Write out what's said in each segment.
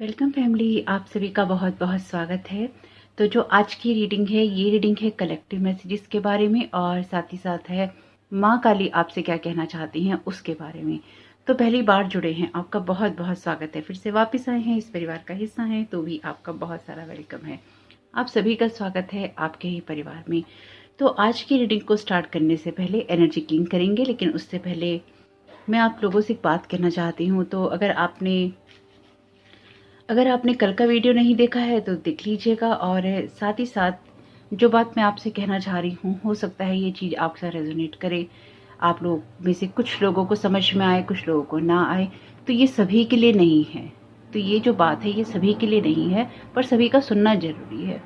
Welcome family, आप सभी का बहुत बहुत स्वागत है। तो जो आज की रीडिंग है, ये रीडिंग है कलेक्टिव मैसेजेस के बारे में और साथ ही साथ है माँ काली आपसे क्या कहना चाहती हैं उसके बारे में। तो पहली बार जुड़े हैं, आपका बहुत बहुत स्वागत है। फिर से वापस आए हैं, इस परिवार का हिस्सा हैं, तो भी आपका बहुत सारा वेलकम है। आप सभी का स्वागत है आपके ही परिवार में। तो आज की रीडिंग को स्टार्ट करने से पहले एनर्जी क्लीन करेंगे, लेकिन उससे पहले मैं आप लोगों से एक बात कहना चाहती हूँ। तो अगर आपने कल का वीडियो नहीं देखा है तो देख लीजिएगा। और साथ ही साथ जो बात मैं आपसे कहना चाह रही हूँ, हो सकता है ये चीज़ आपके साथ रेजोनेट करे, आप लोग में से कुछ लोगों को समझ में आए, कुछ लोगों को ना आए। तो ये सभी के लिए नहीं है। तो ये जो बात है ये सभी के लिए नहीं है, पर सभी का सुनना जरूरी है।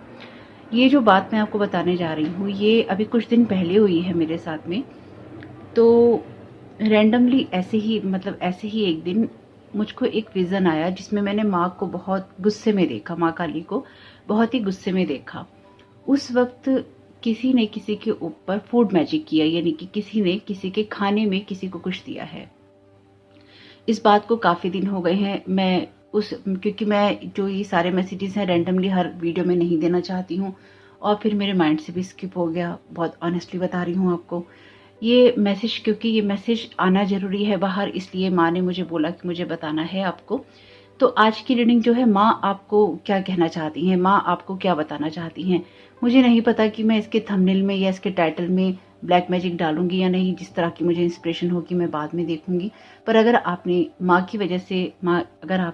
ये जो बात मैं आपको बताने जा रही हूँ, ये अभी कुछ दिन पहले हुई है मेरे साथ में। तो रैंडमली ऐसे ही एक दिन मुझको एक विज़न आया जिसमें मैंने माँ को बहुत गुस्से में देखा, माँ काली को बहुत ही गुस्से में देखा। उस वक्त किसी ने किसी के ऊपर फूड मैजिक किया, यानी कि किसी ने किसी के खाने में किसी को कुछ दिया है। इस बात को काफ़ी दिन हो गए हैं। क्योंकि मैं जो ये सारे मैसेजेस हैं रैंडमली हर वीडियो में नहीं देना चाहती हूँ, और फिर मेरे माइंड से भी स्किप हो गया। बहुत ऑनेस्टली बता रही हूँ आपको क्योंकि ये मैसेज आना ज़रूरी है बाहर, इसलिए माँ ने मुझे बोला कि मुझे बताना है आपको। तो आज की रीडिंग जो है, माँ आपको क्या कहना चाहती हैं, माँ आपको क्या बताना चाहती हैं। मुझे नहीं पता कि मैं इसके थंबनेल में या इसके टाइटल में ब्लैक मैजिक डालूंगी या नहीं। जिस तरह की मुझे इंस्पिरेशन होगी मैं बाद में देखूंगी। पर अगर आप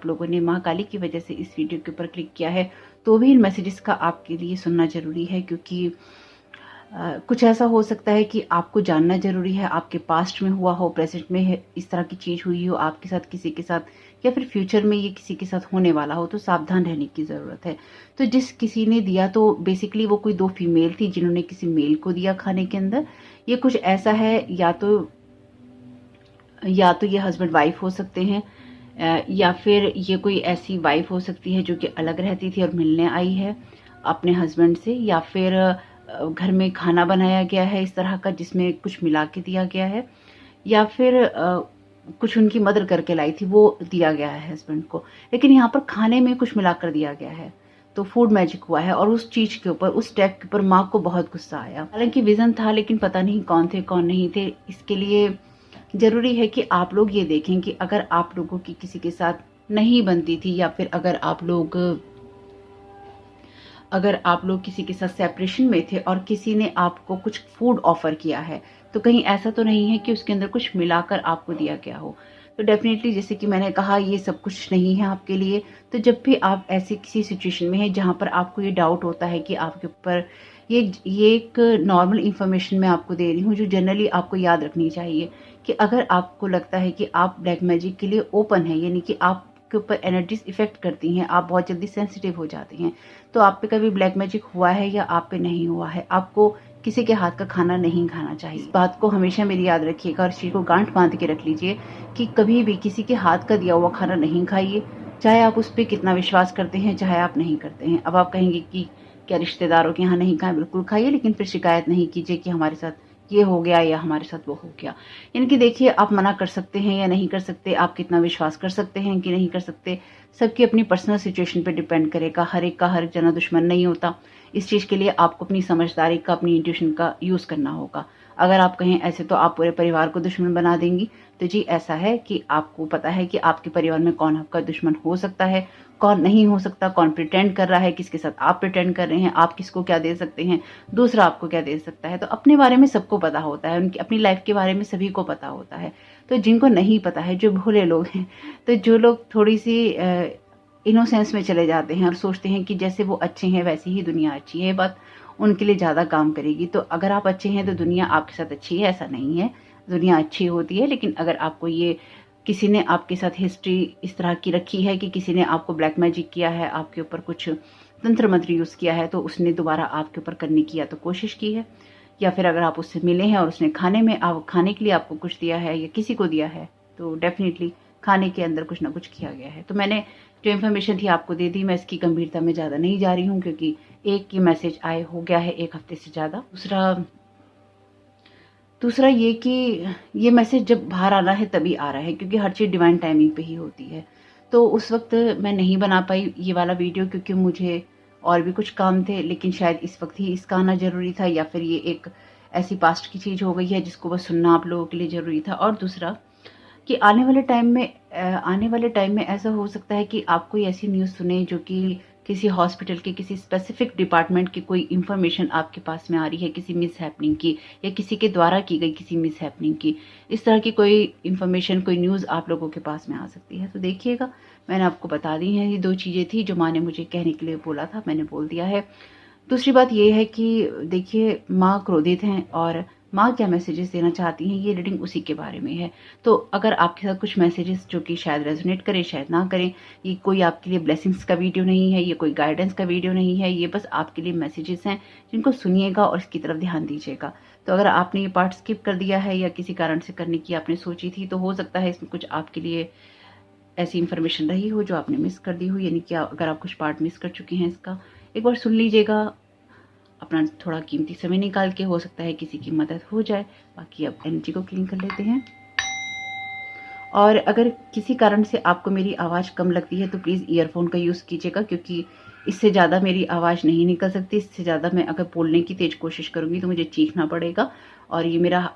लोगों ने माँ काली की वजह से इस वीडियो के ऊपर क्लिक किया है, तो भी इन मैसेजेस का आपके लिए सुनना जरूरी है। क्योंकि कुछ ऐसा हो सकता है कि आपको जानना जरूरी है। आपके पास्ट में हुआ हो, प्रेजेंट में है, इस तरह की चीज हुई हो आपके साथ, किसी के साथ, या फिर फ्यूचर में ये किसी के साथ होने वाला हो, तो सावधान रहने की जरूरत है। तो जिस किसी ने दिया, तो बेसिकली वो कोई दो फीमेल थी जिन्होंने किसी मेल को दिया खाने के अंदर। ये कुछ ऐसा है, या तो ये हस्बैंड वाइफ हो सकते हैं, या फिर ये कोई ऐसी वाइफ हो सकती है जो कि अलग रहती थी और मिलने आई है अपने हस्बैंड से, या फिर घर में खाना बनाया गया है इस तरह का जिसमें कुछ मिला के दिया गया है, या फिर कुछ उनकी मदर करके लाई थी वो दिया गया है हस्बैंड को। लेकिन यहाँ पर खाने में कुछ मिलाकर दिया गया है, तो फूड मैजिक हुआ है। और उस चीज के ऊपर, उस स्टेप के ऊपर माँ को बहुत गुस्सा आया। हालांकि विजन था, लेकिन पता नहीं कौन थे कौन नहीं थे। इसके लिए जरूरी है कि आप लोग ये देखें कि अगर आप लोगों की किसी के साथ नहीं बनती थी, या फिर अगर आप लोग किसी के साथ सेपरेशन में थे और किसी ने आपको कुछ फूड ऑफर किया है, तो कहीं ऐसा तो नहीं है कि उसके अंदर कुछ मिलाकर आपको दिया गया हो। तो डेफिनेटली, जैसे कि मैंने कहा, ये सब कुछ नहीं है आपके लिए। तो जब भी आप ऐसी किसी सिचुएशन में हैं जहां पर आपको ये डाउट होता है कि आपके ऊपर ये एक नॉर्मल इंफॉर्मेशन मैं आपको दे रही हूँ जो जनरली आपको याद रखनी चाहिए, कि अगर आपको लगता है कि आप ब्लैक मैजिक के लिए ओपन है, यानी कि आपके ऊपर एनर्जीज इफेक्ट करती हैं, आप बहुत जल्दी सेंसिटिव हो जाते हैं, तो आप पे कभी ब्लैक मैजिक हुआ है या आप पे नहीं हुआ है, आपको किसी के हाथ का खाना नहीं खाना चाहिए। इस बात को हमेशा मेरी याद रखिएगा और इस चीज को गांठ बांध के रख लीजिए कि कभी भी किसी के हाथ का दिया हुआ खाना नहीं खाइए, चाहे आप उस पर कितना विश्वास करते हैं, चाहे आप नहीं करते हैं। अब आप कहेंगे कि क्या रिश्तेदारों के यहाँ नहीं खाएं? बिल्कुल खाइए, लेकिन फिर शिकायत नहीं कीजिए कि हमारे साथ ये हो गया या हमारे साथ वो हो गया। इनकी देखिए, आप मना कर सकते हैं या नहीं कर सकते, आप कितना विश्वास कर सकते हैं कि नहीं कर सकते, सबकी अपनी पर्सनल सिचुएशन पे डिपेंड करेगा। हर एक का हर जना दुश्मन नहीं होता। इस चीज के लिए आपको अपनी समझदारी का, अपनी इंट्यूशन का यूज करना होगा। अगर आप कहें ऐसे तो आप पूरे परिवार को दुश्मन बना देंगी, तो जी ऐसा है कि आपको पता है कि आपके परिवार में कौन आपका दुश्मन हो सकता है, कौन नहीं हो सकता, कौन प्रिटेंड कर रहा है, किसके साथ आप प्रिटेंड कर रहे हैं, आप किसको क्या दे सकते हैं, दूसरा आपको क्या दे सकता है। तो अपने बारे में सबको पता होता है, उनकी अपनी लाइफ के बारे में सभी को पता होता है। तो जिनको नहीं पता है, जो भोले लोग हैं, तो जो लोग थोड़ी सी इनोसेंस में चले जाते हैं और सोचते हैं कि जैसे वो अच्छे हैं वैसे ही दुनिया अच्छी है, ये बात उनके लिए ज़्यादा काम करेगी। तो अगर आप अच्छे हैं तो दुनिया आपके साथ अच्छी है, ऐसा नहीं है। दुनिया अच्छी होती है, लेकिन अगर आपको किसी ने आपके साथ हिस्ट्री इस तरह की रखी है कि किसी ने आपको ब्लैक मैजिक किया है, आपके ऊपर कुछ तंत्र मंत्र यूज़ किया है, तो उसने दोबारा आपके ऊपर करने की या तो कोशिश की है, या फिर अगर आप उससे मिले हैं और उसने खाने के लिए आपको कुछ दिया है या किसी को दिया है, तो डेफिनेटली खाने के अंदर कुछ ना कुछ किया गया है। तो मैंने जो इन्फॉर्मेशन थी आपको दे दी। मैं इसकी गंभीरता में ज़्यादा नहीं जा रही हूँ, क्योंकि एक ही मैसेज आए हो गया है 1 हफ्ते से ज़्यादा। दूसरा ये कि ये मैसेज जब बाहर आ रहा है तभी आ रहा है, क्योंकि हर चीज़ डिवाइन टाइमिंग पे ही होती है। तो उस वक्त मैं नहीं बना पाई ये वाला वीडियो, क्योंकि मुझे और भी कुछ काम थे, लेकिन शायद इस वक्त ही इसका आना ज़रूरी था, या फिर ये एक ऐसी पास्ट की चीज़ हो गई है जिसको बस सुनना आप लोगों के लिए ज़रूरी था। और दूसरा कि आने वाले टाइम में ऐसा हो सकता है कि आप कोई ऐसी न्यूज़ सुने जो कि किसी हॉस्पिटल के किसी स्पेसिफिक डिपार्टमेंट की कोई इन्फॉर्मेशन आपके पास में आ रही है, किसी मिस हैपनिंग की, या किसी के द्वारा की गई किसी मिस हैपनिंग की। इस तरह की कोई इन्फॉर्मेशन, कोई न्यूज़ आप लोगों के पास में आ सकती है। तो देखिएगा, मैंने आपको बता दी हैं, ये 2 चीज़ें थी जो माँ ने मुझे कहने के लिए बोला था, मैंने बोल दिया है। दूसरी बात ये है कि देखिए, माँ क्रोधित हैं और माँ क्या मैसेजेस देना चाहती हैं, ये रीडिंग उसी के बारे में है। तो अगर आपके साथ कुछ मैसेजेस जो कि शायद रेजोनेट करें, शायद ना करें, ये कोई आपके लिए ब्लेसिंग्स का वीडियो नहीं है, ये कोई गाइडेंस का वीडियो नहीं है, ये बस आपके लिए मैसेजेस हैं जिनको सुनिएगा और इसकी तरफ ध्यान दीजिएगा। तो अगर आपने ये पार्ट स्किप कर दिया है या किसी कारण से करने की आपने सोची थी, तो हो सकता है इसमें कुछ आपके लिए ऐसी इन्फॉर्मेशन रही हो जो आपने मिस कर दी हो, यानी कि अगर आप कुछ पार्ट मिस कर चुके हैं इसका, एक बार सुन लीजिएगा, अपना थोड़ा कीमती समय निकाल के, हो सकता है किसी की मदद हो जाए। बाकी अब एनर्जी को क्लीन कर लेते हैं। और अगर किसी कारण से आपको मेरी आवाज़ कम लगती है तो प्लीज़ ईयरफोन का यूज़ कीजिएगा, क्योंकि इससे ज़्यादा मेरी आवाज़ नहीं निकल सकती। इससे ज़्यादा मैं अगर बोलने की तेज़ कोशिश करूँगी तो मुझे चीखना पड़ेगा, और ये मेरा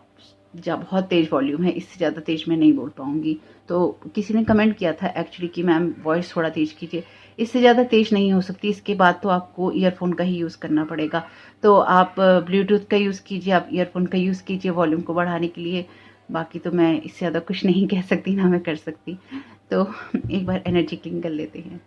जब बहुत तेज़ वॉल्यूम है, इससे ज़्यादा तेज़ मैं नहीं बोल पाऊँगी। तो किसी ने कमेंट किया था एक्चुअली कि मैम वॉइस थोड़ा तेज़ कीजिए, इससे ज़्यादा तेज़ नहीं हो सकती। इसके बाद तो आपको ईयरफोन का ही यूज़ करना पड़ेगा। तो आप ब्लूटूथ का यूज़ कीजिए, आप ईयरफोन का यूज़ कीजिए वॉल्यूम को बढ़ाने के लिए। बाकी तो मैं इससे ज़्यादा कुछ नहीं कह सकती, ना मैं कर सकती। तो एक बार एनर्जी क्लीन कर लेते हैं।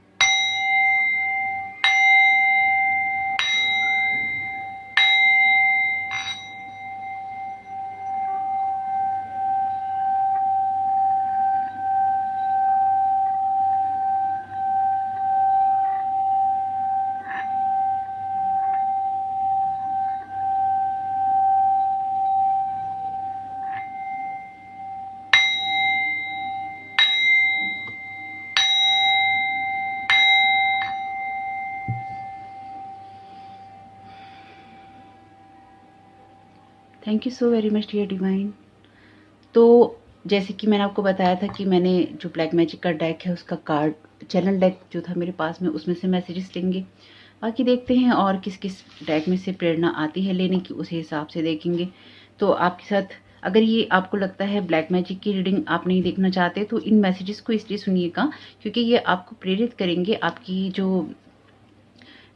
Thank you so very much dear divine. तो जैसे कि मैंने आपको बताया था कि मैंने जो ब्लैक मैजिक का डेक है उसका कार्ड, चैनल डेक जो था मेरे पास में, उसमें से मैसेजेस लेंगे। बाकी देखते हैं और किस किस डेक में से प्रेरणा आती है लेने की, उसी हिसाब से देखेंगे। तो आपके साथ अगर ये आपको लगता है ब्लैक मैजिक की रीडिंग आप नहीं देखना चाहते, तो इन मैसेजेस को इसलिए सुनिएगा क्योंकि ये आपको प्रेरित करेंगे आपकी जो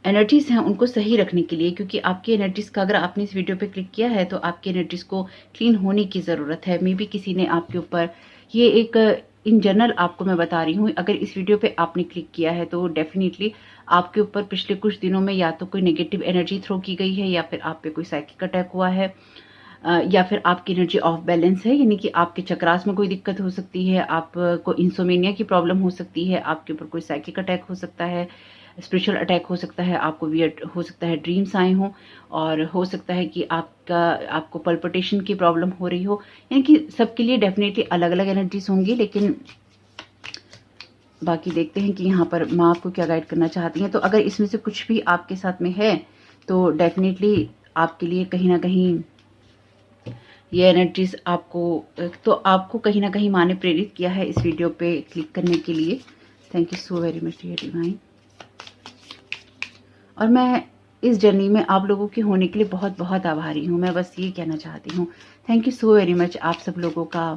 एनर्जीज़ हैं उनको सही रखने के लिए। क्योंकि आपकी एनर्जीज़ का, अगर आपने इस वीडियो पे क्लिक किया है तो आपकी एनर्जीज़ को क्लीन होने की ज़रूरत है। मे बी किसी ने आपके ऊपर, ये एक इन जनरल आपको मैं बता रही हूँ, अगर इस वीडियो पे आपने क्लिक किया है तो डेफिनेटली आपके ऊपर पिछले कुछ दिनों में या तो कोई नेगेटिव एनर्जी थ्रो की गई है, या फिर आप पे कोई साइकिक अटैक हुआ है, या फिर आपकी एनर्जी ऑफ बैलेंस है, यानी कि आपके चक्रास में कोई दिक्कत हो सकती है, आपको इंसोमेनिया की प्रॉब्लम हो सकती है, आपके ऊपर कोई साइकिक अटैक हो सकता है, स्पिरिचुअल अटैक हो सकता है, आपको वियर्ड हो सकता है ड्रीम्स आए हों, और हो सकता है कि आपको पल्पिटेशन की प्रॉब्लम हो रही हो। यानी कि सबके लिए डेफिनेटली अलग अलग एनर्जीज होंगी, लेकिन बाकी देखते हैं कि यहाँ पर माँ आपको क्या गाइड करना चाहती हैं। तो अगर इसमें से कुछ भी आपके साथ में है तो डेफिनेटली आपके लिए कहीं ना कहीं ये एनर्जीज आपको कहीं ना कहीं माँ ने प्रेरित किया है इस वीडियो पे क्लिक करने के लिए। Thank you so very much dear divine. और मैं इस जर्नी में आप लोगों के होने के लिए बहुत बहुत आभारी हूँ। मैं बस ये कहना चाहती हूँ, thank you so very much आप सब लोगों का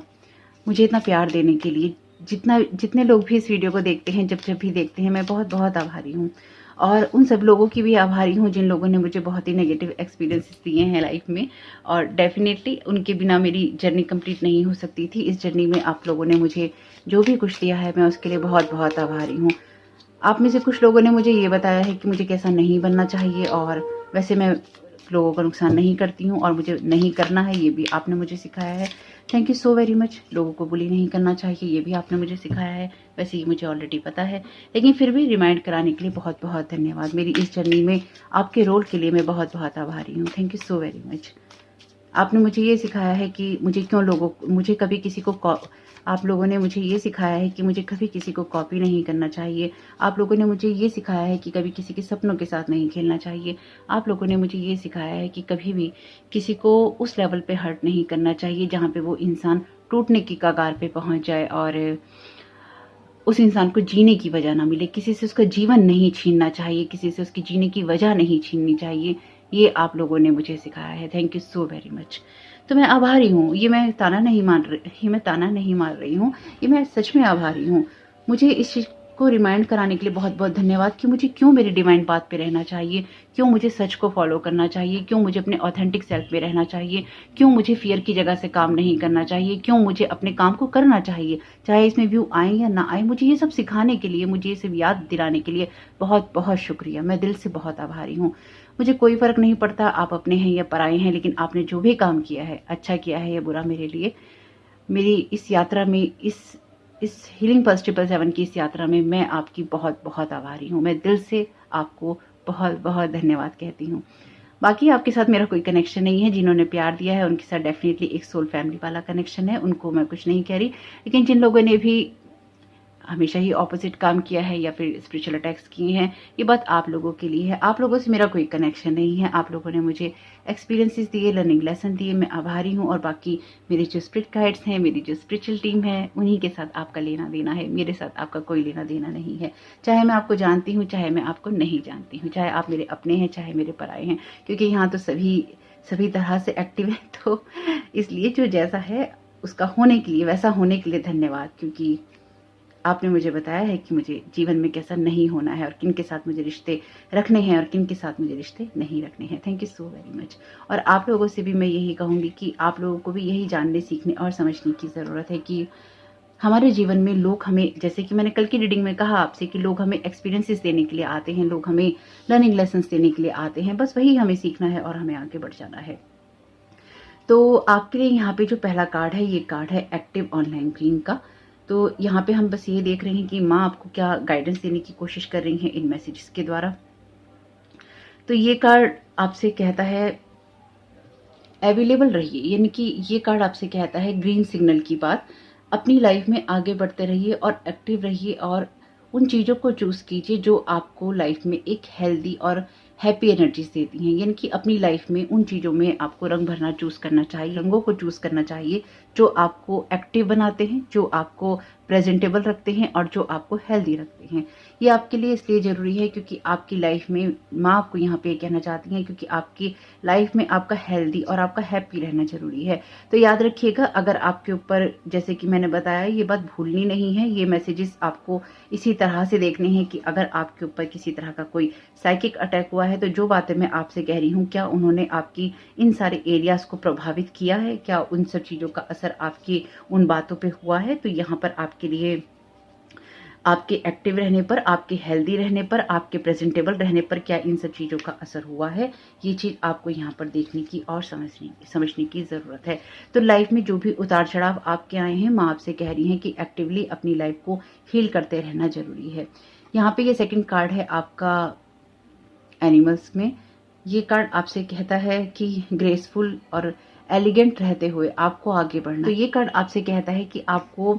मुझे इतना प्यार देने के लिए। जितने लोग भी इस वीडियो को देखते हैं, जब भी देखते हैं, मैं बहुत बहुत आभारी हूँ। और उन सब लोगों की भी आभारी हूँ जिन लोगों ने मुझे बहुत ही नेगेटिव एक्सपीरियंसेस दिए हैं लाइफ में, और डेफिनेटली उनके बिना मेरी जर्नी कंप्लीट नहीं हो सकती थी। इस जर्नी में आप लोगों ने मुझे जो भी कुछ दिया है, मैं उसके लिए बहुत बहुत आभारी हूँ। आप में से कुछ लोगों ने मुझे ये बताया है कि मुझे कैसा नहीं बनना चाहिए, और वैसे मैं लोगों का नुकसान नहीं करती हूँ और मुझे नहीं करना है, ये भी आपने मुझे सिखाया है। Thank you so very much. लोगों को बुली नहीं करना चाहिए, ये भी आपने मुझे सिखाया है। वैसे ये मुझे ऑलरेडी पता है, लेकिन फिर भी रिमाइंड कराने के लिए बहुत बहुत धन्यवाद। मेरी इस जर्नी में आपके रोल के लिए मैं बहुत बहुत आभारी हूँ। Thank you so very much. आपने मुझे ये सिखाया है कि मुझे कभी किसी को आप लोगों ने मुझे ये सिखाया है कि मुझे कभी किसी को कॉपी नहीं करना चाहिए। आप लोगों ने मुझे ये सिखाया है कि कभी किसी के सपनों के साथ नहीं खेलना चाहिए। आप लोगों ने मुझे ये सिखाया है कि कभी भी किसी को उस लेवल पे हर्ट नहीं करना चाहिए जहाँ पे वो इंसान टूटने की कगार पे पहुँच जाए, और उस इंसान को जीने की वजह ना मिले, किसी से उसका जीवन नहीं छीनना चाहिए, किसी से उसकी जीने की वजह नहीं छीननी चाहिए। ये आप लोगों ने मुझे सिखाया है। Thank you so very much. तो मैं आभारी हूँ। ये मैं ताना नहीं मार रही हूँ, ये मैं सच में आभारी हूँ। मुझे इस चीज़ को रिमाइंड कराने के लिए बहुत बहुत धन्यवाद कि मुझे क्यों मेरी डिवाइन बात पे रहना चाहिए, क्यों मुझे सच को फॉलो करना चाहिए, क्यों मुझे अपने ऑथेंटिक सेल्फ में रहना चाहिए, क्यों मुझे फियर की जगह से काम नहीं करना चाहिए, क्यों मुझे अपने काम को करना चाहिए, चाहे इसमें व्यू आए या ना आए। मुझे ये सब सिखाने के लिए, मुझे ये सब याद दिलाने के लिए बहुत बहुत शुक्रिया। मैं दिल से बहुत आभारी हूँ। मुझे कोई फ़र्क नहीं पड़ता आप अपने हैं या पराए हैं, लेकिन आपने जो भी काम किया है, अच्छा किया है या बुरा, मेरे लिए, मेरी इस यात्रा में, इस हीलिंग पल्स 777 की इस यात्रा में मैं आपकी बहुत बहुत आभारी हूँ। मैं दिल से आपको बहुत बहुत धन्यवाद कहती हूँ। बाकी आपके साथ मेरा कोई कनेक्शन नहीं है। जिन्होंने प्यार दिया है उनके साथ डेफिनेटली एक सोल फैमिली वाला कनेक्शन है, उनको मैं कुछ नहीं कह रही। लेकिन जिन लोगों ने भी हमेशा ही ऑपोजिट काम किया है या फिर स्पिरिचुअल अटैक्स किए हैं, ये बात आप लोगों के लिए है। आप लोगों से मेरा कोई कनेक्शन नहीं है। आप लोगों ने मुझे एक्सपीरियंसेस दिए, लर्निंग लेसन दिए, मैं आभारी हूँ। और बाकी मेरे जो स्पिरिट गाइड्स हैं, मेरी जो स्पिरिचुअल टीम है, उन्हीं के साथ आपका लेना देना है। मेरे साथ आपका कोई लेना देना नहीं है। चाहे मैं आपको जानती हूँ, चाहे मैं आपको नहीं जानती हूँ, चाहे आप मेरे अपने हैं, चाहे मेरे पराए हैं, क्योंकि यहाँ तो सभी तरह से एक्टिव है। तो इसलिए जो जैसा है उसका होने के लिए, वैसा होने के लिए धन्यवाद, क्योंकि आपने मुझे बताया है कि मुझे जीवन में कैसा नहीं होना है और किन के साथ मुझे रिश्ते रखने हैं और किन के साथ मुझे रिश्ते नहीं रखने हैं। Thank you so very much. और आप लोगों से भी मैं यही कहूँगी कि आप लोगों को भी यही जानने, सीखने और समझने की ज़रूरत है कि हमारे जीवन में लोग हमें, जैसे कि मैंने कल की रीडिंग में कहा आपसे, कि लोग हमें एक्सपीरियंसेस देने के लिए आते हैं, लोग हमें लर्निंग लेसन्स देने के लिए आते हैं। बस वही हमें सीखना है और हमें आगे बढ़ जाना है। तो आपके लिए यहाँ पे जो पहला कार्ड है, ये कार्ड है एक्टिव ऑनलाइन क्लीन का। तो यहाँ पे हम बस ये देख रहे हैं कि माँ आपको क्या गाइडेंस देने की कोशिश कर रही हैं इन मैसेजेस के द्वारा। तो ये कार्ड आपसे कहता है अवेलेबल रहिए, यानी कि ये कार्ड आपसे कहता है ग्रीन सिग्नल की बात। अपनी लाइफ में आगे बढ़ते रहिए और एक्टिव रहिए और उन चीज़ों को चूज़ कीजिए जो आपको लाइफ में एक हेल्दी और हैप्पी एनर्जीज देती हैं। यानी कि अपनी लाइफ में उन चीज़ों में आपको रंग भरना चूज़ करना चाहिए, रंगों को चूज़ करना चाहिए जो आपको एक्टिव बनाते हैं, जो आपको प्रेजेंटेबल रखते हैं और जो आपको हेल्दी रखते हैं। ये आपके लिए इसलिए ज़रूरी है क्योंकि आपकी लाइफ में, माँ आपको यहाँ पे कहना चाहती हैं, क्योंकि आपकी लाइफ में आपका हेल्दी और आपका हैप्पी रहना ज़रूरी है। तो याद रखिएगा, अगर आपके ऊपर, जैसे कि मैंने बताया, ये बात भूलनी नहीं है। ये मैसेजेस आपको इसी तरह से देखने हैं कि अगर आपके ऊपर किसी तरह का कोई साइकिक अटैक हुआ है, तो जो बातें मैं आपसे कह रही हूँ, क्या उन्होंने आपकी इन सारे एरियाज को प्रभावित किया है, क्या उन सब चीज़ों का असर आपकी उन बातों पे हुआ है। तो यहाँ पर आपके लिए, आपके एक्टिव रहने पर, आपके हेल्दी रहने पर, आपके प्रेजेंटेबल रहने पर क्या इन सब चीज़ों का असर हुआ है, ये चीज़ आपको यहाँ पर देखने की और समझने की ज़रूरत है। तो लाइफ में जो भी उतार चढ़ाव आपके आए हैं, माँ आपसे कह रही हैं कि एक्टिवली अपनी लाइफ को हील करते रहना ज़रूरी है। यहाँ पे ये सेकंड कार्ड है आपका एनिमल्स में। ये कार्ड आपसे कहता है कि ग्रेसफुल और एलिगेंट रहते हुए आपको आगे बढ़ना। तो ये कार्ड आपसे कहता है कि आपको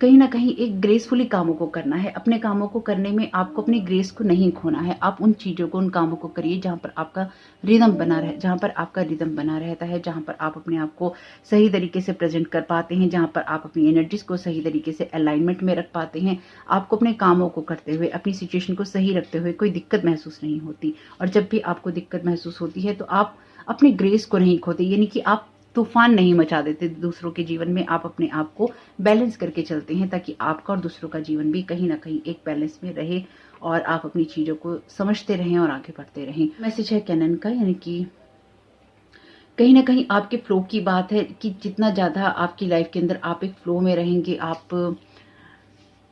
कहीं ना कहीं एक ग्रेसफुली कामों को करना है। अपने कामों को करने में आपको अपनी ग्रेस को नहीं खोना है। आप उन चीज़ों को, उन कामों को करिए जहाँ पर आपका रिदम बना रहे, जहाँ पर आपका रिदम बना रहता है, जहाँ पर आप अपने आप को सही तरीके से प्रेजेंट कर पाते हैं, जहाँ पर आप अपनी एनर्जीज को सही तरीके से अलाइनमेंट में रख पाते हैं। आपको अपने कामों को करते हुए, अपनी सिचुएशन को सही रखते हुए कोई दिक्कत महसूस नहीं होती। और जब भी आपको दिक्कत महसूस होती है तो आप अपनी ग्रेस को नहीं खोते, यानी कि आप तूफान नहीं मचा देते दूसरों के जीवन में। आप अपने आप को बैलेंस करके चलते हैं ताकि आपका और दूसरों का जीवन भी कहीं ना कहीं एक बैलेंस में रहे और आप अपनी चीज़ों को समझते रहें और आगे बढ़ते रहें। मैसेज है कैनन का, यानी कि कहीं ना कहीं आपके फ्लो की बात है कि जितना ज़्यादा आपकी लाइफ के अंदर आप एक फ्लो में रहेंगे,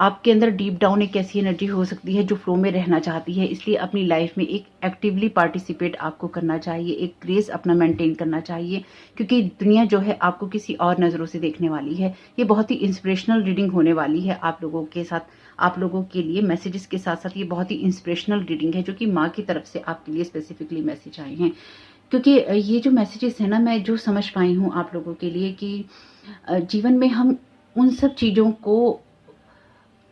आपके अंदर डीप डाउन एक ऐसी एनर्जी हो सकती है जो फ्लो में रहना चाहती है। इसलिए अपनी लाइफ में एक एक्टिवली पार्टिसिपेट आपको करना चाहिए, एक ग्रेस अपना मेंटेन करना चाहिए, क्योंकि दुनिया जो है आपको किसी और नज़रों से देखने वाली है। ये बहुत ही इंस्पिरेशनल रीडिंग होने वाली है आप लोगों के साथ, आप लोगों के लिए मैसेजेस के साथ साथ ये बहुत ही इंस्पिरेशनल रीडिंग है जो कि माँ की तरफ से आपके लिए स्पेसिफिकली मैसेज आए हैं। क्योंकि ये जो मैसेजेस है ना, मैं जो समझ पाई हूँ आप लोगों के लिए कि जीवन में हम उन सब चीज़ों को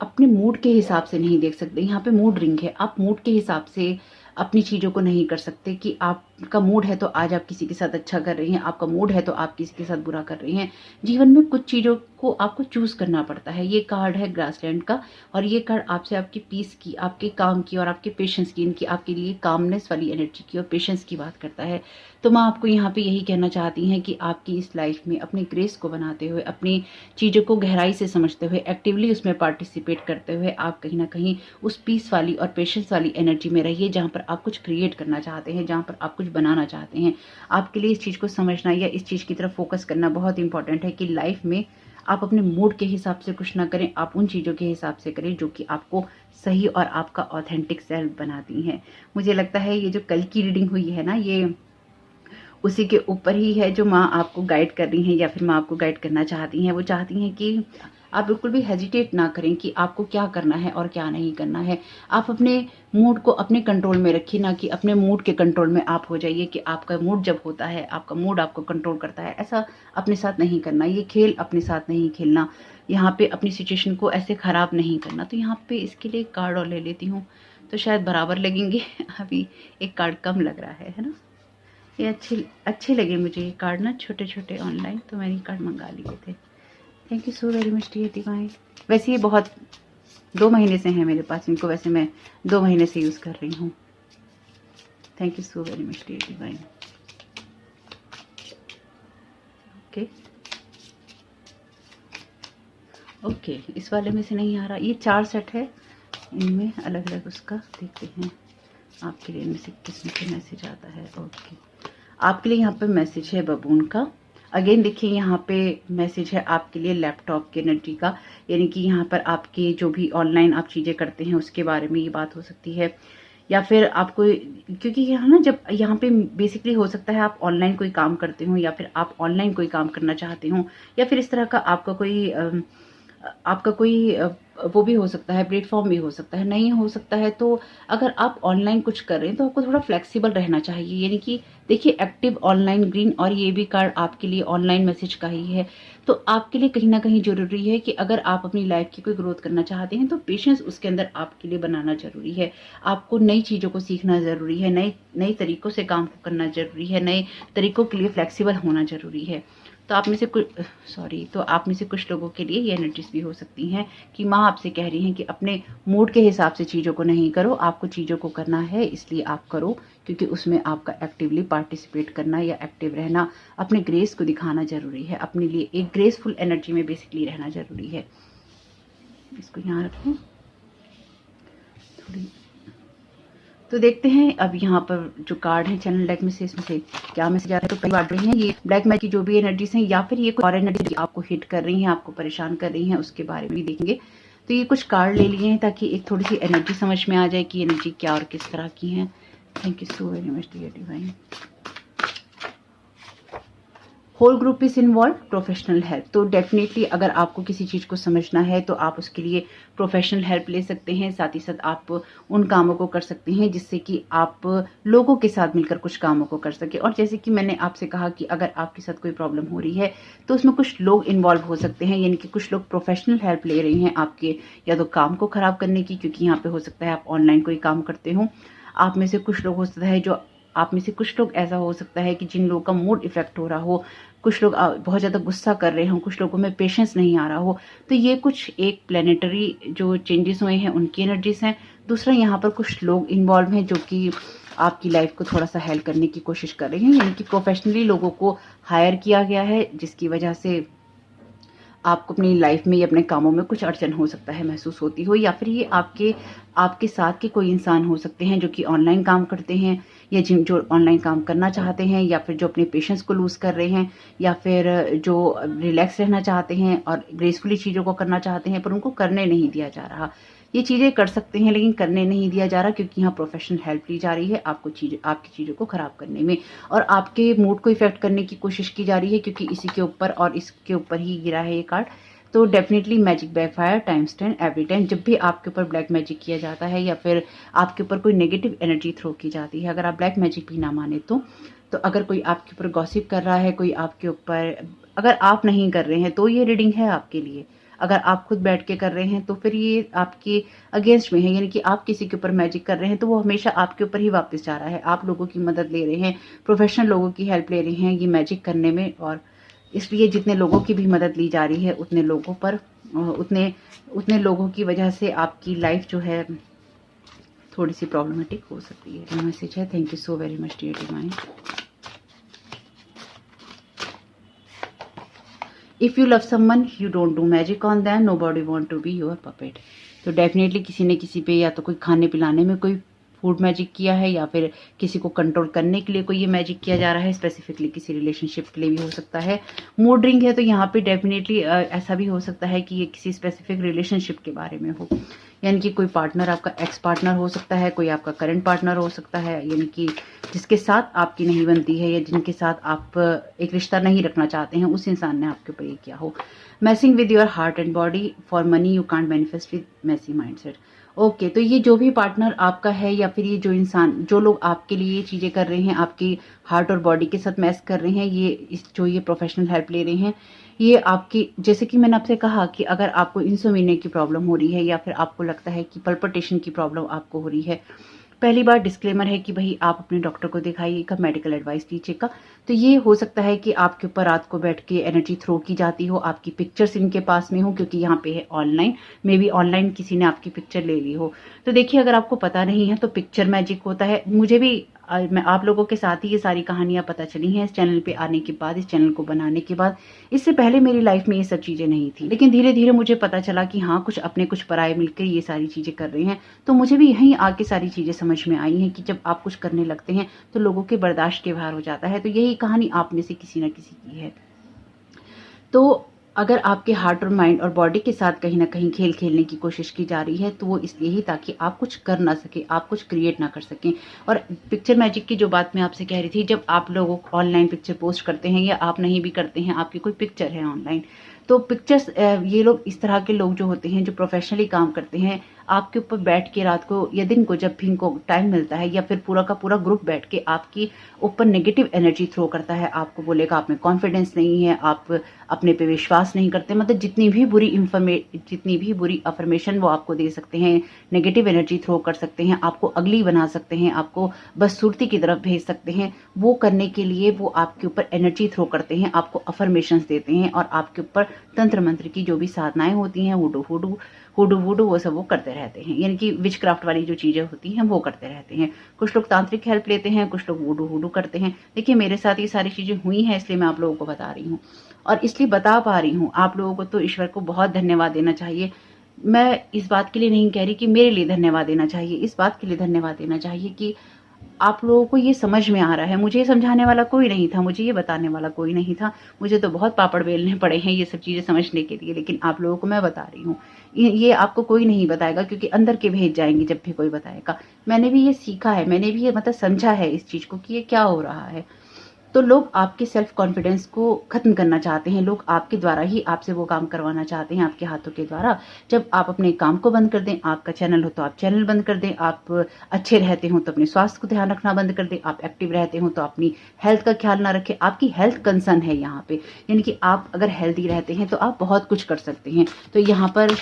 अपने मूड के हिसाब से नहीं देख सकते। यहाँ पे मूड रिंग है, आप मूड के हिसाब से अपनी चीज़ों को नहीं कर सकते कि आप आपका मूड है तो आज आप किसी के साथ अच्छा कर रही हैं, आपका मूड है तो आप किसी के साथ बुरा कर रही हैं। जीवन में कुछ चीज़ों को आपको चूज करना पड़ता है। ये कार्ड है ग्रासलैंड का, और ये कार्ड आपसे आपकी पीस की, आपके काम की और आपके पेशेंस की, इनकी आपके लिए कामनेस वाली एनर्जी की और पेशेंस की बात करता है। तो मैं आपको यहाँ पे यही कहना चाहती हैं कि आपकी इस लाइफ में अपने ग्रेस को बनाते हुए, अपनी चीज़ों को गहराई से समझते हुए, एक्टिवली उसमें पार्टिसिपेट करते हुए आप कहीं ना कहीं उस पीस वाली और पेशेंस वाली एनर्जी में रहिए, जहाँ पर आप कुछ क्रिएट करना चाहते हैं, जहाँ पर आप कुछ बनाना चाहते हैं। आपके लिए इस चीज़ को समझना या इस चीज़ की तरफ फोकस करना बहुत इंपॉर्टेंट है कि लाइफ में आप अपने मूड के हिसाब से कुछ ना करें, आप उन चीज़ों के हिसाब से करें जो कि आपको सही और आपका ऑथेंटिक सेल्फ बनाती हैं। मुझे लगता है ये जो कल की रीडिंग हुई है ना, ये उसी के ऊपर ही है जो माँ आपको गाइड कर रही हैं या फिर माँ आपको गाइड करना चाहती हैं। वो चाहती हैं कि आप बिल्कुल भी हेजिटेट ना करें कि आपको क्या करना है और क्या नहीं करना है। आप अपने मूड को अपने कंट्रोल में रखिए, ना कि अपने मूड के कंट्रोल में आप हो जाइए कि आपका मूड जब होता है, आपका मूड आपको कंट्रोल करता है। ऐसा अपने साथ नहीं करना, ये खेल अपने साथ नहीं खेलना, यहाँ पे अपनी सिचुएशन को ऐसे खराब नहीं करना। तो यहाँ पे इसके लिए एक कार्ड और ले लेती हूँ, तो शायद बराबर लगेंगे। अभी एक कार्ड कम लग रहा है ना। ये अच्छे लगे मुझे ये कार्ड ना, छोटे छोटे ऑनलाइन, तो मैंने कार्ड मंगा लिए थे। Thank you so very much dear divine. वैसे ये बहुत 2 महीने से हैं मेरे पास, इनको वैसे मैं 2 महीने से यूज़ कर रही हूँ। Thank you so very much dear divine. Okay okay, इस वाले में से नहीं आ रहा। ये 4 सेट है, इनमें अलग अलग उसका देखते हैं आपके लिए इनमें से किस में से मैसेज आता है। ओके, आपके लिए यहाँ पे मैसेज है बबून का। अगेन देखिए यहाँ पे मैसेज है आपके लिए लैपटॉप की एनर्जी का, यानी कि यहाँ पर आपके जो भी ऑनलाइन आप चीज़ें करते हैं उसके बारे में ये बात हो सकती है। या फिर आपको, क्योंकि यहाँ ना जब यहाँ पे बेसिकली हो सकता है आप ऑनलाइन कोई काम करते हो या फिर आप ऑनलाइन कोई काम करना चाहते हो, या फिर इस तरह का आपका कोई वो भी हो सकता है, प्लेटफॉर्म भी हो सकता है, नहीं हो सकता है। तो अगर आप ऑनलाइन कुछ कर रहे हैं तो आपको थोड़ा फ्लेक्सिबल रहना चाहिए। यानी कि देखिए एक्टिव ऑनलाइन ग्रीन, और ये भी कार्ड आपके लिए ऑनलाइन मैसेज का ही है। तो आपके लिए कहीं ना कहीं जरूरी है कि अगर आप अपनी लाइफ की कोई ग्रोथ करना चाहते हैं तो पेशेंस उसके अंदर आपके लिए बनाना जरूरी है। आपको नई चीज़ों को सीखना ज़रूरी है, नए नए तरीक़ों से काम करना ज़रूरी है, नए तरीक़ों के लिए फ्लेक्सिबल होना ज़रूरी है। तो आप में से कुछ लोगों के लिए ये एनर्जीज भी हो सकती हैं कि माँ आपसे कह रही हैं कि अपने मूड के हिसाब से चीज़ों को नहीं करो, आपको चीज़ों को करना है इसलिए आप करो, क्योंकि उसमें आपका एक्टिवली पार्टिसिपेट करना या एक्टिव रहना, अपने ग्रेस को दिखाना ज़रूरी है, अपने लिए एक ग्रेसफुल एनर्जी में बेसिकली रहना ज़रूरी है। इसको यहाँ रखूँ थोड़ी। तो देखते हैं अब यहाँ पर जो कार्ड है चैनल डेक में से, इसमें से क्या मैसेज आता है। तो पहली बात रही है ये ब्लैक मैजिक की जो भी एनर्जीज हैं, या फिर ये कोई और एनर्जी आपको हिट कर रही हैं, आपको परेशान कर रही हैं, उसके बारे में भी देखेंगे। तो ये कुछ कार्ड ले लिए हैं ताकि एक थोड़ी सी एनर्जी समझ में आ जाए कि एनर्जी क्या और किस तरह की है। Thank you so very much dear divine. Whole group is involve, professional help. तो डेफिनेटली अगर आपको किसी चीज़ को समझना है तो आप उसके लिए प्रोफेशनल हेल्प ले सकते हैं। साथ ही साथ आप उन कामों को कर सकते हैं जिससे कि आप लोगों के साथ मिलकर कुछ कामों को कर सके। और जैसे कि मैंने आपसे कहा कि अगर आपके साथ कोई प्रॉब्लम हो रही है तो उसमें कुछ लोग इन्वॉल्व हो सकते हैं, यानी कि कुछ लोग प्रोफेशनल हेल्प ले रहे हैं आपके या तो काम को ख़राब करने की, क्योंकि यहाँ पे हो सकता है आप ऑनलाइन कोई काम करते हो। आप में से कुछ लोग हो सकता है आप में से कुछ लोग ऐसा हो सकता है कि जिन लोगों का मूड इफेक्ट हो रहा हो, कुछ लोग बहुत ज़्यादा गुस्सा कर रहे हों, कुछ लोगों में पेशेंस नहीं आ रहा हो। तो ये कुछ एक प्लेनेटरी जो चेंजेस हुए हैं उनकी एनर्जीज हैं। दूसरा यहाँ पर कुछ लोग इन्वॉल्व हैं जो कि आपकी लाइफ को थोड़ा सा हेल्प करने की कोशिश कर रहे हैं, यानी कि प्रोफेशनली लोगों को हायर किया गया है, जिसकी वजह से आपको अपनी लाइफ में या अपने कामों में कुछ अड़चन हो सकता है महसूस होती हो, या फिर ये आपके साथ के कोई इंसान हो सकते हैं जो कि ऑनलाइन काम करते हैं, या जो ऑनलाइन काम करना चाहते हैं, या फिर जो अपने पेशेंस को लूज़ कर रहे हैं, या फिर जो रिलैक्स रहना चाहते हैं और ग्रेसफुली चीज़ों को करना चाहते हैं पर उनको करने नहीं दिया जा रहा। ये चीज़ें कर सकते हैं लेकिन करने नहीं दिया जा रहा, क्योंकि यहाँ प्रोफेशनल हेल्प ली जा रही है आपकी चीज़ों को ख़राब करने में, और आपके मूड को इफेक्ट करने की कोशिश की जा रही है, क्योंकि इसी के ऊपर और इसके ऊपर ही गिरा है ये कार्ड। तो definitely magic backfire times 10 every time. जब भी आपके ऊपर ब्लैक मैजिक किया जाता है या फिर आपके ऊपर कोई नेगेटिव एनर्जी थ्रो की जाती है, अगर आप ब्लैक मैजिक भी ना माने तो अगर कोई आपके ऊपर गॉसिप कर रहा है, कोई आपके ऊपर, अगर आप नहीं कर रहे हैं तो ये रीडिंग है आपके लिए। अगर आप खुद बैठ के कर रहे हैं तो फिर ये आपके अगेंस्ट में है, यानी कि आप किसी के ऊपर मैजिक कर रहे हैं तो वो हमेशा आपके ऊपर ही वापस जा रहा है। आप लोगों की मदद ले रहे हैं, प्रोफेशनल लोगों की हेल्प ले रहे हैं ये मैजिक करने में, और इसलिए जितने लोगों की भी मदद ली जा रही है उतने लोगों पर उतने उतने लोगों की वजह से आपकी लाइफ जो है थोड़ी सी प्रॉब्लमेटिक हो सकती है। मैसेज है, thank you so very much dear divine. If you love someone you don't do magic on them, nobody want to be your puppet. तो डेफिनेटली किसी ने किसी पे या तो कोई खाने पिलाने में कोई फूड मैजिक किया है, या फिर किसी को कंट्रोल करने के लिए कोई ये मैजिक किया जा रहा है। स्पेसिफिकली किसी रिलेशनशिप के लिए भी हो सकता है। मूड रिंग है तो यहाँ पे डेफिनेटली ऐसा भी हो सकता है कि ये किसी स्पेसिफिक रिलेशनशिप के बारे में हो, यानी कि कोई पार्टनर आपका एक्स पार्टनर हो सकता है, कोई आपका करंट पार्टनर हो सकता है, यानी कि जिसके साथ आपकी नहीं बनती है या जिनके साथ आप एक रिश्ता नहीं रखना चाहते हैं, उस इंसान ने आपके ऊपर ये किया हो। Messing with your heart and body, for money you can't manifest with messy mindset. Okay, तो ये जो भी पार्टनर आपका है या फिर ये जो इंसान, जो लोग आपके लिए ये चीज़ें कर रहे हैं, आपकी हार्ट और बॉडी के साथ मैस कर रहे हैं, जो ये प्रोफेशनल हेल्प ले रहे हैं, ये आपकी, जैसे कि मैंने आपसे कहा कि अगर आपको इंसोम्निया की प्रॉब्लम हो रही है या फिर आपको लगता है कि पल्पिटेशन की प्रॉब्लम आपको हो रही है, पहली बार डिस्क्लेमर है कि भाई आप अपने डॉक्टर को दिखाइएगा, मेडिकल एडवाइस लीजिएगा। तो ये हो सकता है कि आपके ऊपर रात को बैठ के एनर्जी थ्रो की जाती हो, आपकी पिक्चर्स इनके पास में हो, क्योंकि यहाँ पे है ऑनलाइन, मे बी ऑनलाइन किसी ने आपकी पिक्चर ले ली हो। तो देखिए, अगर आपको पता नहीं है तो पिक्चर मैजिक होता है। मुझे भी मैं आप लोगों के साथ ही ये सारी कहानियां पता चली हैं इस चैनल पे आने के बाद, इस चैनल को बनाने के बाद। इससे पहले मेरी लाइफ में ये सब चीज़ें नहीं थी, लेकिन धीरे धीरे मुझे पता चला कि हाँ, कुछ अपने कुछ पराये मिलकर ये सारी चीज़ें कर रहे हैं। तो मुझे भी यहीं आके सारी चीज़ें समझ में आई हैं कि जब आप कुछ करने लगते हैं तो लोगों के बर्दाश्त के बाहर हो जाता है। तो यही कहानी आप में से किसी न किसी की है। तो अगर आपके हार्ट और माइंड और बॉडी के साथ कहीं ना कहीं खेल खेलने की कोशिश की जा रही है तो वो इसलिए ही ताकि आप कुछ कर ना सके, आप कुछ क्रिएट ना कर सकें। और पिक्चर मैजिक की जो बात मैं आपसे कह रही थी, जब आप लोग ऑनलाइन पिक्चर पोस्ट करते हैं या आप नहीं भी करते हैं, आपकी कोई पिक्चर है ऑनलाइन, तो पिक्चर्स ये लोग, इस तरह के लोग जो होते हैं जो प्रोफेशनली काम करते हैं, आपके ऊपर बैठ के रात को या दिन को जब भी इनको टाइम मिलता है, या फिर पूरा का पूरा ग्रुप बैठ के आपकी ऊपर नेगेटिव एनर्जी थ्रो करता है। आपको बोलेगा आप में कॉन्फिडेंस नहीं है, आप अपने पे विश्वास नहीं करते, मतलब जितनी भी बुरी अफर्मेशन वो आपको दे सकते हैं, नेगेटिव एनर्जी थ्रो कर सकते हैं, आपको अगली बना सकते हैं, आपको बदसूरती की तरफ भेज सकते हैं। वो करने के लिए वो आपके ऊपर एनर्जी थ्रो करते हैं, आपको अफर्मेशंस देते हैं और आपके ऊपर तंत्र मंत्र की जो भी साधनाएं होती हैं, हुडू वुडू वो सब वो करते रहते हैं, यानी कि विच क्राफ्ट वाली जो चीज़ें होती हैं वो करते रहते हैं। कुछ लोग तांत्रिक हेल्प लेते हैं, कुछ लोग वुडू करते हैं। देखिए, मेरे साथ ये सारी चीज़ें हुई हैं, इसलिए मैं आप लोगों को बता रही हूँ और इसलिए बता पा रही हूँ। आप लोगों को तो ईश्वर को बहुत धन्यवाद देना चाहिए। मैं इस बात के लिए नहीं कह रही कि मेरे लिए धन्यवाद देना चाहिए, इस बात के लिए धन्यवाद देना चाहिए कि आप लोगों को ये समझ में आ रहा है। मुझे ये समझाने वाला कोई नहीं था, मुझे ये बताने वाला कोई नहीं था, मुझे तो बहुत पापड़ बेलने पड़े हैं ये सब चीज़ें समझने के लिए, लेकिन आप लोगों को मैं बता रही हूँ। ये आपको कोई नहीं बताएगा, क्योंकि अंदर के भेज जाएंगे जब भी कोई बताएगा। मैंने भी ये सीखा है, मैंने भी ये मतलब समझा है इस चीज़ को कि ये क्या हो रहा है। तो लोग आपके सेल्फ कॉन्फिडेंस को खत्म करना चाहते हैं, लोग आपके द्वारा ही आपसे वो काम करवाना चाहते हैं, आपके हाथों के द्वारा। जब आप अपने काम को बंद कर दें, आपका चैनल हो तो आप चैनल बंद कर दें, आप अच्छे रहते हो तो अपने स्वास्थ्य को ध्यान रखना बंद कर दें, आप एक्टिव रहते हो तो अपनी हेल्थ का ख्याल ना रखें। आपकी हेल्थ कंसर्न है यहाँ पे, यानी कि आप अगर हेल्दी रहते हैं तो आप बहुत कुछ कर सकते हैं। तो यहाँ पर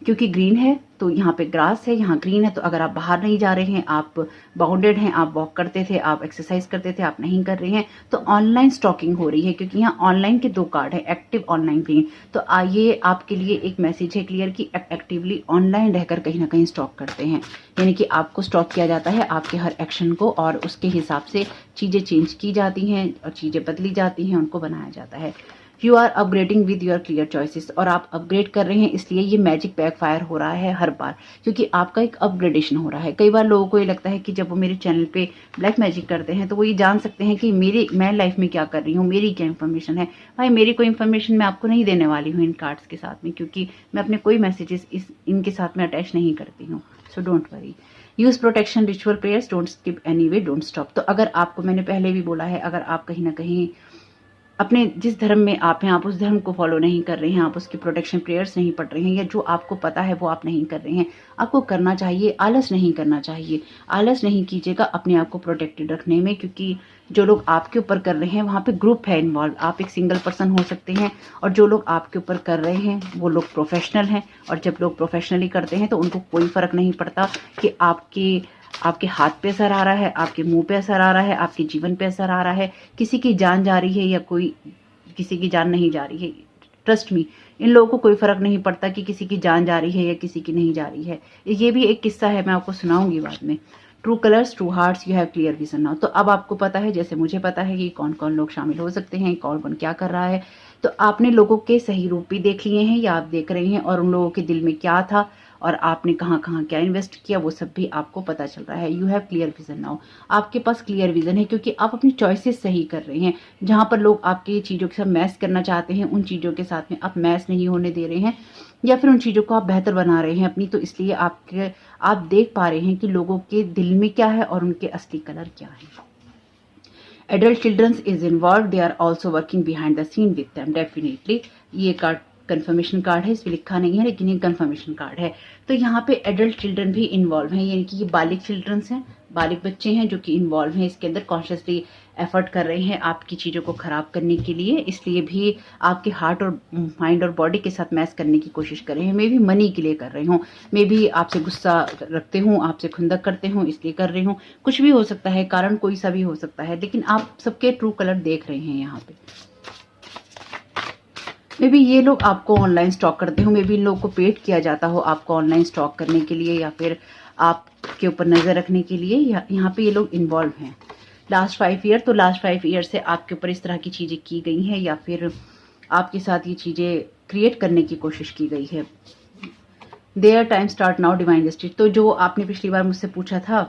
क्योंकि ग्रीन है तो यहाँ पे ग्रास है, यहाँ ग्रीन है, तो अगर आप बाहर नहीं जा रहे हैं, आप बाउंडेड हैं, आप वॉक करते थे, आप एक्सरसाइज करते थे, आप नहीं कर रहे हैं, तो ऑनलाइन स्टॉकिंग हो रही है, क्योंकि यहाँ ऑनलाइन के 2 कार्ड है, एक्टिव, ऑनलाइन, ग्रीन। तो ये आपके लिए एक मैसेज है क्लियर कि एक्टिवली ऑनलाइन रहकर कहीं ना कहीं स्टॉक करते हैं, यानी कि आपको स्टॉक किया जाता है आपके हर एक्शन को, और उसके हिसाब से चीज़ें चेंज की जाती हैं और चीज़ें बदली जाती हैं, उनको बनाया जाता है। You are upgrading with your clear choices, और आप अपग्रेड कर रहे हैं, इसलिए ये मैजिक बैकफायर हो रहा है हर बार, क्योंकि आपका एक अपग्रेडेशन हो रहा है। कई बार लोगों को ये लगता है कि जब वो मेरे चैनल पे ब्लैक मैजिक करते हैं तो वो ये जान सकते हैं कि मैं लाइफ में क्या कर रही हूँ, मेरी क्या इन्फॉर्मेशन है। भाई, मेरी कोई इन्फॉर्मेशन मैं आपको नहीं देने वाली हूँ इन कार्ड्स के साथ में, क्योंकि मैं अपने कोई मैसेजेस इनके साथ में अटैच नहीं करती हूँ। So don't worry. Use protection ritual prayers, don't skip any way, don't stop. तो अगर आपको, मैंने पहले भी बोला है, अगर आप कहीं ना कहीं अपने जिस धर्म में आप हैं, आप उस धर्म को फॉलो नहीं कर रहे हैं, आप उसकी प्रोटेक्शन प्रेयर्स नहीं पढ़ रहे हैं, या जो आपको पता है वो आप नहीं कर रहे हैं, आपको करना चाहिए। आलस नहीं करना चाहिए, आलस नहीं कीजिएगा अपने आप को प्रोटेक्टेड रखने में, क्योंकि जो लोग आपके ऊपर कर रहे हैं वहाँ पे ग्रुप है इन्वॉल्व। आप एक सिंगल पर्सन हो सकते हैं, और जो लोग आपके ऊपर कर रहे हैं वो लोग प्रोफेशनल हैं, और जब लोग प्रोफेशनली करते हैं तो उनको कोई फ़र्क नहीं पड़ता कि आपके हाथ पे असर आ रहा है, आपके मुंह पे असर आ रहा है, आपके जीवन पे असर आ रहा है, किसी की जान जा रही है या कोई किसी की जान नहीं जा रही है। ट्रस्ट मी, इन लोगों को कोई फर्क नहीं पड़ता कि किसी की जान जा रही है या किसी की नहीं जा रही है। ये भी एक किस्सा है, मैं आपको सुनाऊंगी बाद में। True colours true hearts, you have clear vision now. तो अब आपको पता है, जैसे मुझे पता है कि कौन कौन लोग शामिल हो सकते हैं, कौन कौन क्या कर रहा है। तो आपने लोगों के सही रूप भी देख लिए हैं या आप देख रहे हैं, और उन लोगों के दिल में क्या था और आपने कहाँ कहाँ क्या इन्वेस्ट किया, वो सब भी आपको पता चल रहा है। You have clear vision now, आपके पास क्लियर विजन है, क्योंकि आप अपनी चॉइसेस सही कर रहे हैं। जहाँ पर लोग आपकी चीज़ों के साथ मैच करना चाहते हैं, उन चीज़ों के साथ में आप मैच नहीं होने दे रहे हैं, या फिर उन चीज़ों को आप बेहतर बना रहे हैं अपनी। तो इसलिए आप देख पा रहे हैं कि लोगों के दिल में क्या है और उनके असली कलर क्या है। Adult childrens is involve, they are also working behind the scene with them, definitely. ये कार्ड कंफर्मेशन कार्ड है, इसमें लिखा नहीं है लेकिन ये कंफर्मेशन कार्ड है। तो यहाँ पे एडल्ट चिल्ड्रन भी इन्वॉल्व हैं, यानी कि ये बालिग चिल्ड्रंस हैं, बालिग बच्चे हैं जो कि इन्वॉल्व हैं इसके अंदर, कॉन्शियसली एफर्ट कर रहे हैं आपकी चीज़ों को ख़राब करने के लिए। इसलिए भी आपके हार्ट और माइंड और बॉडी के साथ मैच करने की कोशिश कर रहे हैं। मे भी मनी के लिए कर रही हूँ, मे भी आपसे गुस्सा रखते हूँ, आपसे खुंदक करते हूँ इसलिए कर रही हूँ, कुछ भी हो सकता है, कारण कोई सा भी हो सकता है, लेकिन आप सबके ट्रू कलर देख रहे हैं यहाँ पे। मे बी ये लोग आपको ऑनलाइन स्टॉक करते हो, मे बी इन लोगों को पेड किया जाता हो आपको ऑनलाइन स्टॉक करने के लिए, या फिर आपके ऊपर नज़र रखने के लिए। यहाँ पे ये लोग इन्वॉल्व हैं। लास्ट 5 ईयर, तो लास्ट 5 ईयर से आपके ऊपर इस तरह की चीज़ें की गई हैं, या फिर आपके साथ ये चीज़ें क्रिएट करने की कोशिश की गई है। Their time start now divine justice. तो जो आपने पिछली बार मुझसे पूछा था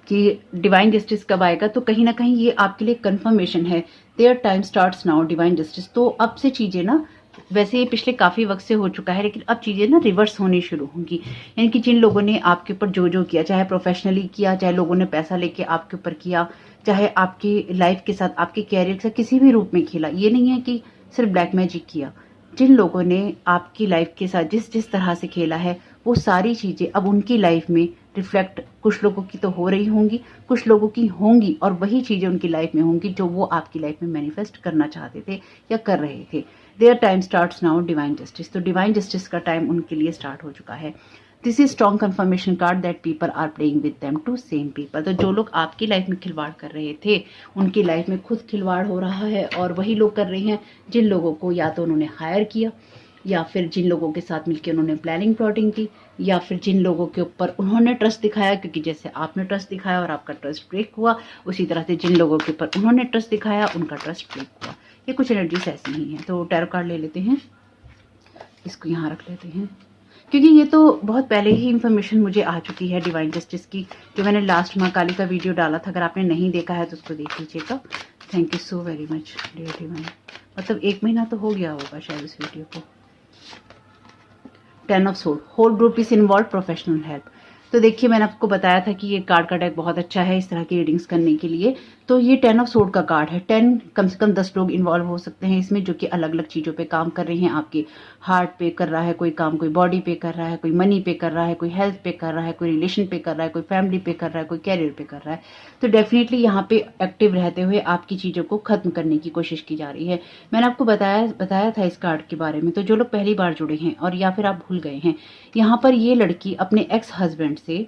कि डिवाइन जस्टिस कब आएगा, तो कहीं ना कहीं ये आपके लिए कंफर्मेशन है। There time starts now divine justice. तो अब से चीज़ें ना, वैसे ये पिछले काफ़ी वक्त से हो चुका है, लेकिन अब चीज़ें ना रिवर्स होनी शुरू होंगी। यानी कि जिन लोगों ने आपके ऊपर जो किया, चाहे प्रोफेशनली किया, चाहे लोगों ने पैसा लेके आपके ऊपर किया, चाहे आपकी लाइफ के साथ, आपके कैरियर के साथ किसी भी रूप में खेला, ये नहीं है कि सिर्फ ब्लैक मैजिक किया। जिन लोगों ने आपकी लाइफ के साथ जिस जिस तरह से खेला है, वो सारी चीज़ें अब उनकी लाइफ में रिफ्लेक्ट, कुछ लोगों की तो हो रही होंगी, कुछ लोगों की होंगी, और वही चीज़ें उनकी लाइफ में होंगी जो वो आपकी लाइफ में मैनिफेस्ट करना चाहते थे या कर रहे थे। Their time starts now divine justice. तो डिवाइन जस्टिस का टाइम उनके लिए स्टार्ट हो चुका है। This is strong confirmation card that people are playing with them to same people. तो जो लोग आपकी लाइफ में खिलवाड़ कर रहे थे, उनकी लाइफ में खुद खिलवाड़ हो रहा है, और वही लोग कर रहे हैं जिन लोगों को या तो उन्होंने हायर किया, या फिर जिन लोगों के साथ मिलकर उन्होंने प्लानिंग प्लॉटिंग की, या फिर जिन लोगों के ऊपर उन्होंने ट्रस्ट दिखाया, क्योंकि जैसे आपने ट्रस्ट दिखाया और आपका ट्रस्ट ब्रेक हुआ, उसी तरह से जिन लोगों के ऊपर उन्होंने ट्रस्ट दिखाया उनका ट्रस्ट ब्रेक हुआ। ये कुछ एनर्जीज ऐसी ही हैं। तो टैरो कार्ड ले लेते हैं, इसको यहाँ रख लेते हैं, क्योंकि ये तो बहुत पहले ही इन्फॉर्मेशन मुझे आ चुकी है डिवाइन जस्टिस की, जो मैंने लास्ट माह काली का वीडियो डाला था। अगर आपने नहीं देखा है तो उसको देख लीजिएगा। Thank you so very much dear divine. मतलब 1 महीना तो हो गया होगा शायद इस वीडियो को। 10 of sword, whole group is involve, professional help. तो देखिए, मैंने आपको बताया था कि ये कार्ड का डेक बहुत अच्छा है इस तरह की रीडिंग्स करने के लिए। तो ये 10 ऑफ सोर्ड का कार्ड है। 10 कम से कम 10 लोग इन्वॉल्व हो सकते हैं इसमें, जो कि अलग अलग चीज़ों पे काम कर रहे हैं। आपके हार्ट पे कर रहा है कोई काम, कोई बॉडी पे कर रहा है, कोई मनी पे कर रहा है, कोई हेल्थ पे कर रहा है, कोई रिलेशन पे कर रहा है, कोई फैमिली पे कर रहा है, कोई कैरियर पे कर रहा है। तो डेफिनेटली यहाँ पे एक्टिव रहते हुए आपकी चीज़ों को खत्म करने की कोशिश की जा रही है। मैंने आपको बताया था इस कार्ड के बारे में। तो जो लोग पहली बार जुड़े हैं और या फिर आप भूल गए हैं, यहाँ पर ये लड़की अपने एक्स हस्बैंड से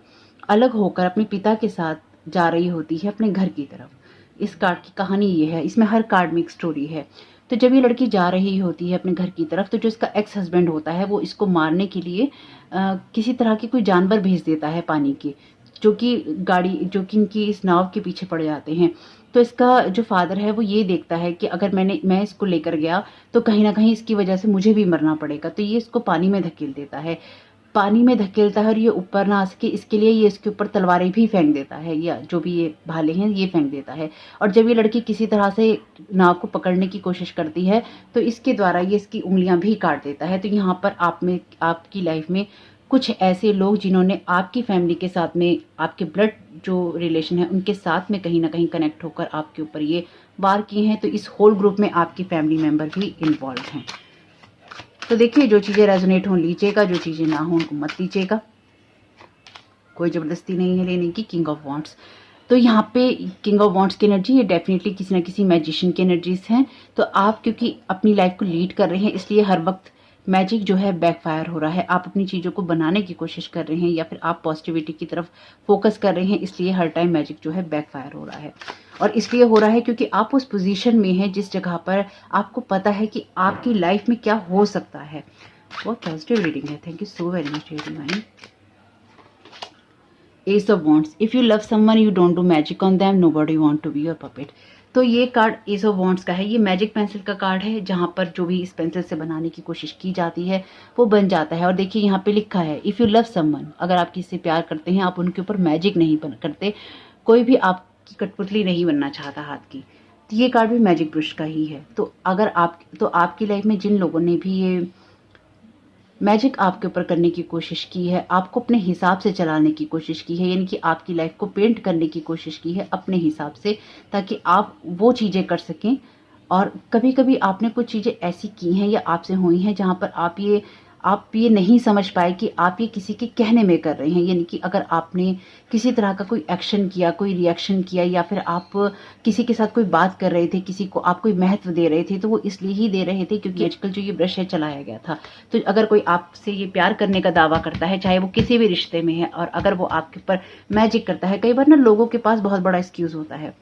अलग होकर अपने पिता के साथ जा रही होती है अपने घर की तरफ। इस कार्ड की कहानी ये है, इसमें हर कार्ड में एक स्टोरी है। तो जब ये लड़की जा रही होती है अपने घर की तरफ, तो जो इसका एक्स हस्बैंड होता है वो इसको मारने के लिए किसी तरह की कोई जानवर भेज देता है पानी के, जो कि इनकी इस नाव के पीछे पड़ जाते हैं। तो इसका जो फादर है वो ये देखता है कि अगर मैं इसको लेकर गया तो कहीं ना कहीं इसकी वजह से मुझे भी मरना पड़ेगा। तो ये इसको पानी में धकेल देता है, पानी में धकेलता है, और ये ऊपर ना आ सके इसके लिए ये इसके ऊपर तलवारें भी फेंक देता है, या जो भी ये भाले हैं ये फेंक देता है। और जब ये लड़की किसी तरह से नाव को पकड़ने की कोशिश करती है, तो इसके द्वारा ये इसकी उंगलियां भी काट देता है। तो यहाँ पर आपकी लाइफ में कुछ ऐसे लोग जिन्होंने आपकी फैमिली के साथ में, आपके ब्लड जो रिलेशन है उनके साथ में कहीं ना कहीं कनेक्ट होकर आपके ऊपर ये वार किए हैं। तो इस होल ग्रुप में आपकी फैमिली मेंबर भी इन्वॉल्व हैं। तो देखिए, जो चीज़ें रेजोनेट हो लीजिएगा, जो चीज़ें ना हो उनको मत लीजिएगा। कोई ज़बरदस्ती नहीं है लेने की। किंग ऑफ वॉन्ड्स, तो यहाँ पे किंग ऑफ वॉन्ड्स की एनर्जी ये डेफिनेटली किसी ना किसी मैजिशियन की एनर्जीज हैं। तो आप क्योंकि अपनी लाइफ को लीड कर रहे हैं, इसलिए हर वक्त मैजिक जो है बैकफायर हो रहा है। आप अपनी चीज़ों को बनाने की कोशिश कर रहे हैं या फिर आप पॉजिटिविटी की तरफ फोकस कर रहे हैं, इसलिए हर टाइम मैजिक जो है बैकफायर हो रहा है। और इसलिए हो रहा है क्योंकि आप उस पोजीशन में हैं जिस जगह पर आपको पता है कि आपकी लाइफ में क्या हो सकता है। बहुत पॉजिटिव रीडिंग है। Thank you so very much divine. Ace of wands, if you love someone you don't do magic on them, nobody want to be your puppet. तो ये कार्ड एस ऑफ वॉन्ड्स का है। ये magic pencil का card है, जहां पर जो भी इस पेंसिल से बनाने की कोशिश की जाती है वो बन जाता है। और देखिए यहाँ पे लिखा है इफ यू लव समवन, अगर आप किसी से प्यार करते हैं, आप उनके ऊपर मैजिक नहीं करते, कोई भी आपकी कठपुतली नहीं बनना चाहता हाथ की। तो ये कार्ड भी मैजिक ब्रश का ही है। तो अगर आपकी लाइफ में जिन लोगों ने भी ये मैजिक आपके ऊपर करने की कोशिश की है, आपको अपने हिसाब से चलाने की कोशिश की है, यानी कि आपकी लाइफ को पेंट करने की कोशिश की है अपने हिसाब से, ताकि आप वो चीज़ें कर सकें। और कभी कभी आपने कुछ चीज़ें ऐसी की हैं या आपसे हुई हैं जहाँ पर आप ये नहीं समझ पाए कि आप ये किसी के कहने में कर रहे हैं। यानी कि अगर आपने किसी तरह का कोई एक्शन किया, कोई रिएक्शन किया, या फिर आप किसी के साथ कोई बात कर रहे थे, किसी को आप कोई महत्व दे रहे थे, तो वो इसलिए ही दे रहे थे क्योंकि आजकल जो ये ब्रश है चलाया गया था। तो अगर कोई आपसे ये प्यार करने का दावा करता है, चाहे वो किसी भी रिश्ते में है, और अगर वो आपके ऊपर मैजिक करता है, कई बार ना लोगों के पास बहुत बड़ा एक्सक्यूज होता है,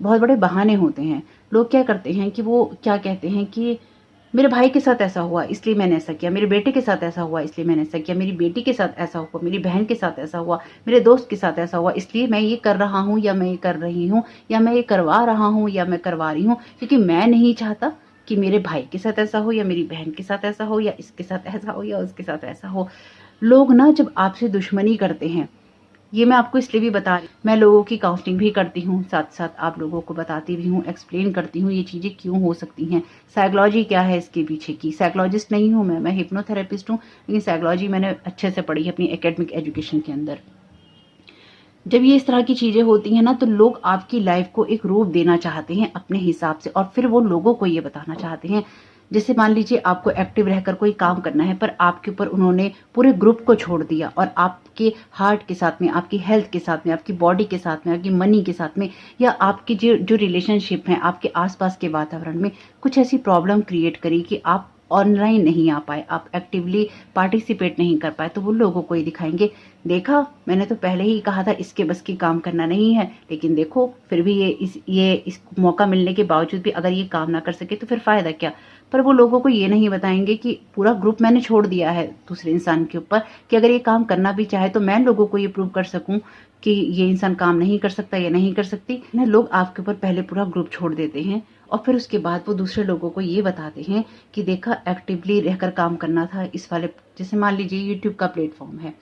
बहुत बड़े बहाने होते हैं। लोग क्या करते हैं कि वो क्या कहते हैं कि मेरे भाई के साथ ऐसा हुआ इसलिए मैंने ऐसा किया, मेरे बेटे के साथ ऐसा हुआ इसलिए मैंने ऐसा किया, मेरी बेटी के साथ ऐसा हुआ, मेरी बहन के साथ ऐसा हुआ, मेरे दोस्त के साथ ऐसा हुआ, इसलिए मैं ये कर रहा हूँ या मैं ये कर रही हूँ या मैं ये करवा रहा हूँ या मैं करवा रही हूँ, क्योंकि मैं नहीं चाहता कि मेरे भाई के साथ ऐसा हो या मेरी बहन के साथ ऐसा हो या इसके साथ ऐसा हो या उसके साथ ऐसा हो। लोग ना जब आपसे दुश्मनी करते हैं, ये मैं आपको इसलिए भी बता रही, मैं लोगों की काउंसलिंग भी करती हूँ, साथ साथ आप लोगों को बताती भी हूँ, एक्सप्लेन करती हूँ ये चीज़ें क्यों हो सकती हैं, साइकोलॉजी क्या है इसके पीछे की। साइकोलॉजिस्ट नहीं हूँ मैं हिप्नोथेरेपिस्ट हूँ, लेकिन साइकोलॉजी मैंने अच्छे से पढ़ी है अपनी एकेडमिक एजुकेशन के अंदर। जब ये इस तरह की चीज़ें होती हैं ना, तो लोग आपकी लाइफ को एक रूप देना चाहते हैं अपने हिसाब से, और फिर वो लोगों को ये बताना चाहते हैं। जैसे मान लीजिए आपको एक्टिव रहकर कोई काम करना है, पर आपके ऊपर उन्होंने पूरे ग्रुप को छोड़ दिया, और आपके हार्ट के साथ में, आपकी हेल्थ के साथ में, आपकी बॉडी के साथ में, आपकी मनी के साथ में, या आपकी जो रिलेशनशिप है, आपके आसपास के वातावरण में कुछ ऐसी प्रॉब्लम क्रिएट करी कि आप ऑनलाइन नहीं आ पाए, आप एक्टिवली पार्टिसिपेट नहीं कर पाए, तो वो लोगों को ही दिखाएंगे, देखा मैंने तो पहले ही कहा था इसके बस की काम करना नहीं है, लेकिन देखो फिर भी इस मौका मिलने के बावजूद भी अगर ये काम ना कर सके तो फिर फायदा क्या। पर वो लोगों को ये नहीं बताएंगे कि पूरा ग्रुप मैंने छोड़ दिया है दूसरे इंसान के ऊपर, कि अगर ये काम करना भी चाहे तो मैं लोगों को ये प्रूव कर सकूं कि ये इंसान काम नहीं कर सकता या नहीं कर सकती ना। लोग आपके ऊपर पहले पूरा ग्रुप छोड़ देते हैं, और फिर उसके बाद वो दूसरे लोगों को ये बताते हैं कि देखा एक्टिवली रहकर काम करना था इस वाले, जैसे मान लीजिए यूट्यूब का प्लेटफॉर्म है,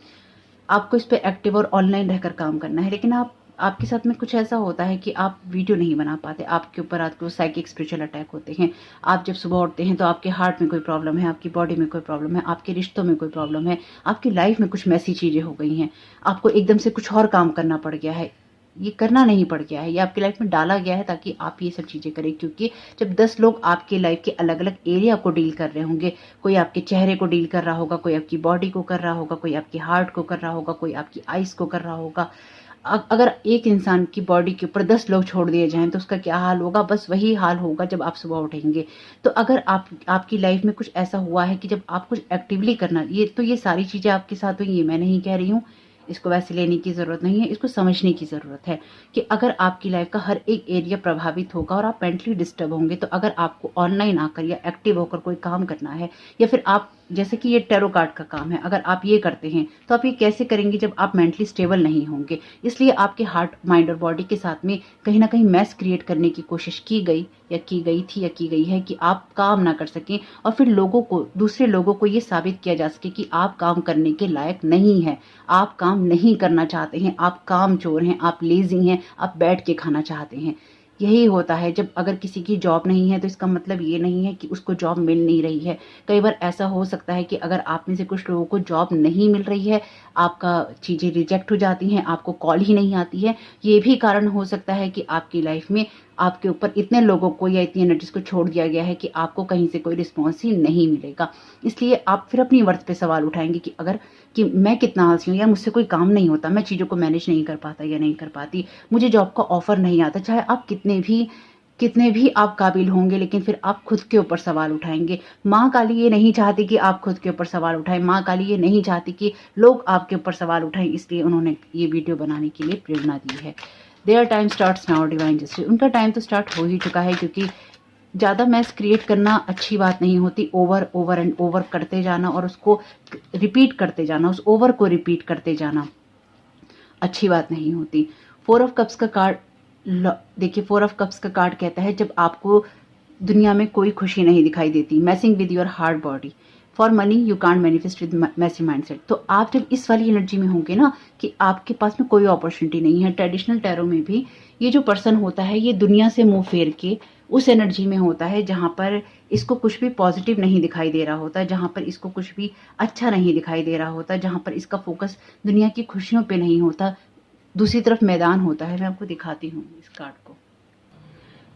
आपको इस पे एक्टिव और ऑनलाइन रहकर काम करना है, लेकिन आपके साथ में कुछ ऐसा होता है कि आप वीडियो नहीं बना पाते, आपके ऊपर आपको साइकिक स्पिरिचुअल अटैक होते हैं। आप जब सुबह उठते हैं तो आपके हार्ट में कोई प्रॉब्लम है, आपकी बॉडी में कोई प्रॉब्लम है, आपके रिश्तों में कोई प्रॉब्लम है, आपकी लाइफ में कुछ मैसी चीज़ें हो गई हैं, आपको एकदम से कुछ और काम करना पड़ गया है। ये करना नहीं पड़ गया है, ये आपकी लाइफ में डाला गया है ताकि आप ये सब चीज़ें करें, क्योंकि जब 10 लोग आपके लाइफ के अलग अलग एरिया को डील कर रहे होंगे, कोई आपके चेहरे को डील कर रहा होगा, कोई आपकी बॉडी को कर रहा होगा, कोई आपके हार्ट को कर रहा होगा, कोई आपकी आइस को कर रहा होगा। अगर एक इंसान की बॉडी के ऊपर 10 लोग छोड़ दिए जाएं तो उसका क्या हाल होगा, बस वही हाल होगा जब आप सुबह उठेंगे। तो अगर आपकी लाइफ में कुछ ऐसा हुआ है कि जब आप कुछ एक्टिवली करना, ये सारी चीज़ें आपके साथ हुई, ये मैं नहीं कह रही हूँ, इसको वैसे लेने की ज़रूरत नहीं है, इसको समझने की ज़रूरत है कि अगर आपकी लाइफ का हर एक एरिया प्रभावित होगा और आप मेंटली डिस्टर्ब होंगे, तो अगर आपको ऑनलाइन आकर या एक्टिव होकर कोई काम करना है, या फिर आप जैसे कि ये टैरो कार्ड का काम है, अगर आप ये करते हैं तो आप ये कैसे करेंगे जब आप मेंटली स्टेबल नहीं होंगे। इसलिए आपके हार्ट, माइंड और बॉडी के साथ में कहीं ना कहीं मैस क्रिएट करने की कोशिश की गई या की गई है कि आप काम ना कर सकें, और फिर दूसरे लोगों को ये साबित किया जा सके कि आप काम करने के लायक नहीं है, आप काम नहीं करना चाहते हैं, आप काम चोर हैं, आप लेजी हैं, आप बैठ के खाना चाहते हैं। यही होता है। जब अगर किसी की जॉब नहीं है तो इसका मतलब ये नहीं है कि उसको जॉब मिल नहीं रही है। कई बार ऐसा हो सकता है कि अगर आप में से कुछ लोगों को जॉब नहीं मिल रही है, आपका चीज़ें रिजेक्ट हो जाती हैं, आपको कॉल ही नहीं आती है, ये भी कारण हो सकता है कि आपकी लाइफ में आपके ऊपर इतने लोगों को या इतनी एनर्जीज को छोड़ दिया गया है कि आपको कहीं से कोई रिस्पॉन्स ही नहीं मिलेगा। इसलिए आप फिर अपनी वर्थ पे सवाल उठाएंगे कि मैं कितना आलसी हूँ, यार मुझसे कोई काम नहीं होता, मैं चीज़ों को मैनेज नहीं कर पाता या नहीं कर पाती, मुझे जॉब का ऑफर नहीं आता। चाहे आप कितने भी आप काबिल होंगे, लेकिन फिर आप खुद के ऊपर सवाल उठाएंगे। माँ काली ये नहीं चाहती कि आप खुद के ऊपर सवाल उठाएं, माँ काली ये नहीं चाहती कि लोग आपके ऊपर सवाल उठाएं, इसलिए उन्होंने ये वीडियो बनाने के लिए प्रेरणा दी है। There time starts now divine justice. उनका टाइम तो स्टार्ट हो ही चुका है, क्योंकि ज़्यादा मैस क्रिएट करना अच्छी बात नहीं होती। ओवर एंड ओवर करते जाना और उसको रिपीट करते जाना, उस ओवर को रिपीट करते जाना अच्छी बात नहीं होती। 4 ऑफ कप्स का कार्ड देखिए, 4 ऑफ कप्स का कार्ड कहता है जब आपको दुनिया में कोई खुशी नहीं दिखाई देती, messing with your hard body. For money you can't manifest with messy mindset. तो आप जब इस वाली एनर्जी में होंगे ना कि आपके पास में कोई अपॉर्चुनिटी नहीं है, ट्रेडिशनल टैरो में भी ये जो पर्सन होता है ये दुनिया से मुंह फेर के उस एनर्जी में होता है जहां पर इसको कुछ भी पॉजिटिव नहीं दिखाई दे रहा होता, जहां पर इसको कुछ भी अच्छा नहीं दिखाई दे रहा होता, जहां पर इसका फोकस दुनिया की खुशियों पे नहीं होता, दूसरी तरफ मैदान होता है। मैं आपको दिखाती हूँ इस कार्ड को।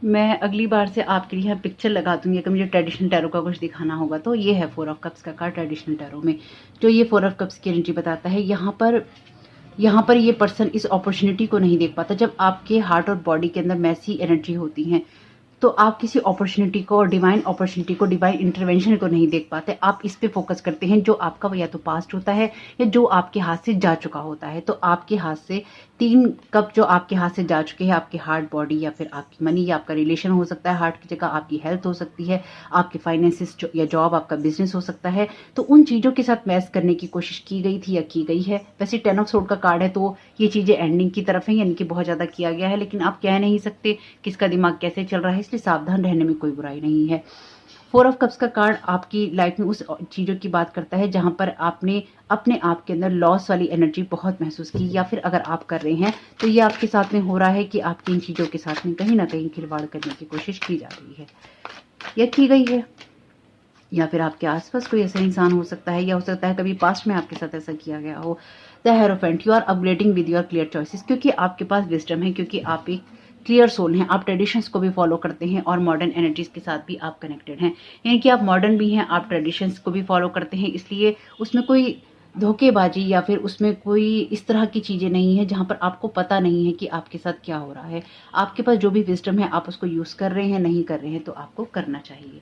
मैं अगली बार से आपके लिए यहाँ पिक्चर लगा दूंगी अगर मुझे ट्रेडिशनल टैरो का कुछ दिखाना होगा तो। ये है 4 ऑफ कप्स का कार्ड ट्रेडिशनल टैरो में, जो ये 4 ऑफ कप्स की एनर्जी बताता है। यहाँ पर ये पर्सन इस अपॉर्चुनिटी को नहीं देख पाता। जब आपके हार्ट और बॉडी के अंदर मैसी एनर्जी होती है तो आप किसी अपॉर्चुनिटी को, डिवाइन अपॉर्चुनिटी को, डिवाइन इंटरवेंशन को नहीं देख पाते। आप इस पे फोकस करते हैं जो आपका या तो पास्ट होता है या जो आपके हाथ से जा चुका होता है। तो आपके हाथ से 3 कप जो आपके हाथ से जा चुके हैं, आपकी हार्ट, बॉडी या फिर आपकी मनी या आपका रिलेशन हो सकता है, हार्ट की जगह आपकी हेल्थ हो सकती है, आपके फाइनेंसिस या जॉब, आपका बिजनेस हो सकता है। तो उन चीज़ों के साथ मैच करने की कोशिश की गई थी या की गई है। वैसे 10 ऑफ सोर्ड का कार्ड है तो ये चीज़ें एंडिंग की तरफ है, यानी कि बहुत ज़्यादा किया गया है, लेकिन आप कह नहीं सकते किसका दिमाग कैसे चल रहा है, इसलिए सावधान रहने में कोई बुराई नहीं है। 4 ऑफ कप्स का कार्ड आपकी लाइफ में उस चीज़ों की बात करता है जहां पर आपने अपने आप के अंदर लॉस वाली एनर्जी बहुत महसूस की, या फिर अगर आप कर रहे हैं तो ये आपके साथ में हो रहा है कि आपकी इन चीज़ों के साथ में कहीं ना कहीं खिलवाड़ करने की कोशिश की जा रही है या की गई है। या फिर आपके आसपास कोई ऐसा इंसान हो सकता है, या हो सकता है कभी पास्ट में आपके साथ ऐसा किया गया हो। The hierophant, you are upgrading with your clear choices, क्योंकि आपके पास विजडम है, क्योंकि आप एक क्लियर सोल हैं, आप ट्रेडिशंस को भी फॉलो करते हैं और मॉडर्न एनर्जीज के साथ भी आप कनेक्टेड हैं। यानी कि आप मॉडर्न भी हैं, आप ट्रेडिशंस को भी फॉलो करते हैं, इसलिए उसमें कोई धोखेबाजी या फिर उसमें कोई इस तरह की चीज़ें नहीं है जहां पर आपको पता नहीं है कि आपके साथ क्या हो रहा है। आपके पास जो भी विजडम है आप उसको यूज़ कर रहे हैं, नहीं कर रहे हैं तो आपको करना चाहिए।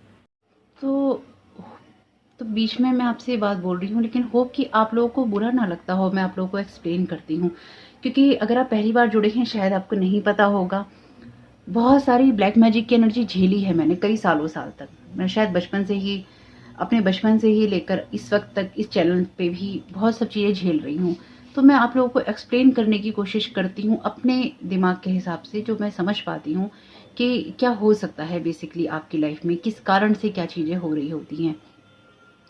तो बीच में मैं आपसे ये बात बोल रही हूँ, लेकिन होप कि आप लोगों को बुरा ना लगता हो। मैं आप लोगों को एक्सप्लेन करती हूँ, क्योंकि अगर आप पहली बार जुड़े हैं शायद आपको नहीं पता होगा। बहुत सारी ब्लैक मैजिक की एनर्जी झेली है मैंने कई साल तक। मैं शायद अपने बचपन से ही लेकर इस वक्त तक इस चैनल पे भी बहुत सब चीज़ें झेल रही हूँ। तो मैं आप लोगों को एक्सप्लेन करने की कोशिश करती हूँ अपने दिमाग के हिसाब से, जो मैं समझ पाती हूँ कि क्या हो सकता है बेसिकली आपकी लाइफ में, किस कारण से क्या चीज़ें हो रही होती हैं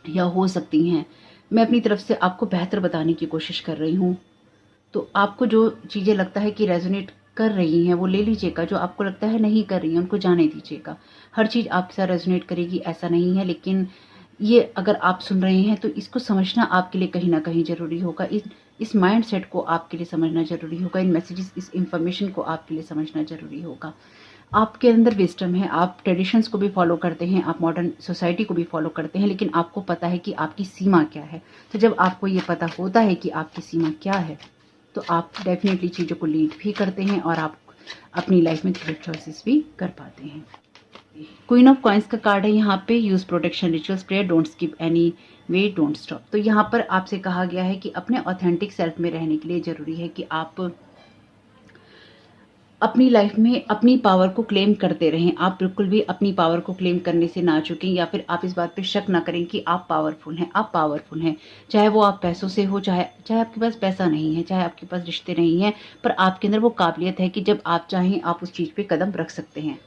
या हो सकती हैं। मैं अपनी तरफ से आपको बेहतर बताने की कोशिश कर रही हूँ। तो आपको जो चीज़ें लगता है कि रेजोनेट कर रही हैं वो ले लीजिएगा, जो आपको लगता है नहीं कर रही हैं उनको जाने दीजिएगा। हर चीज़ आपके साथ रेजोनेट करेगी ऐसा नहीं है, लेकिन ये अगर आप सुन रहे हैं तो इसको समझना आपके लिए कहीं ना कहीं ज़रूरी होगा। इस माइंड सेट को आपके लिए समझना ज़रूरी होगा, इन मैसेजेस, इस इंफॉर्मेशन को आपके लिए समझना ज़रूरी होगा। आपके अंदर विजडम है, आप ट्रेडिशंस को भी फॉलो करते हैं, आप मॉडर्न सोसाइटी को भी फॉलो करते हैं, लेकिन आपको पता है कि आपकी सीमा क्या है। तो जब आपको ये पता होता है कि आपकी सीमा क्या है तो आप डेफिनेटली चीज़ों को लीड भी करते हैं और आप अपनी लाइफ में क्लियर चॉइसेस भी कर पाते हैं। क्वीन ऑफ कॉइंस का कार्ड है यहाँ पे, use protection rituals, prayer, don't skip any way, don't stop. तो यहाँ पर आपसे कहा गया है कि अपने ऑथेंटिक सेल्फ में रहने के लिए ज़रूरी है कि आप अपनी लाइफ में अपनी पावर को क्लेम करते रहें। आप बिल्कुल भी अपनी पावर को क्लेम करने से ना चुकें, या फिर आप इस बात पे शक ना करें कि आप पावरफुल हैं। आप पावरफुल हैं, चाहे वो आप पैसों से हो, चाहे आपके पास पैसा नहीं है, चाहे आपके पास रिश्ते नहीं है, पर आपके अंदर वो काबिलियत है कि जब आप चाहें आप उस चीज़ पे कदम रख सकते हैं।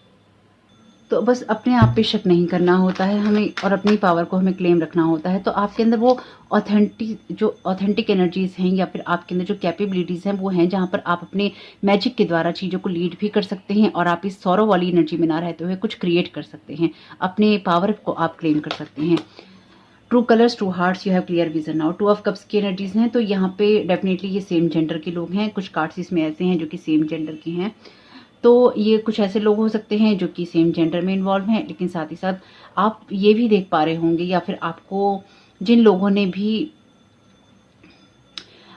तो बस अपने आप पे शक नहीं करना होता है हमें, और अपनी पावर को हमें क्लेम रखना होता है। तो आपके अंदर वो ऑथेंटिक एनर्जीज हैं, या फिर आपके अंदर जो कैपेबिलिटीज़ हैं वो हैं, जहाँ पर आप अपने मैजिक के द्वारा चीज़ों को लीड भी कर सकते हैं, और आप इस सौरव वाली एनर्जी में ना रहते हुए कुछ क्रिएट कर सकते हैं, अपने पावर को आप क्लेम कर सकते हैं। True colours, true hearts, you have clear vision now. Two of cups की एनर्जीज हैं, तो यहाँ पे डेफिनेटली ये सेम जेंडर के लोग हैं। कुछ कार्ड्स इसमें ऐसे हैं जो कि सेम जेंडर के हैं, तो ये कुछ ऐसे लोग हो सकते हैं जो कि सेम जेंडर में इन्वॉल्व हैं, लेकिन साथ ही साथ आप ये भी देख पा रहे होंगे, या फिर आपको जिन लोगों ने भी,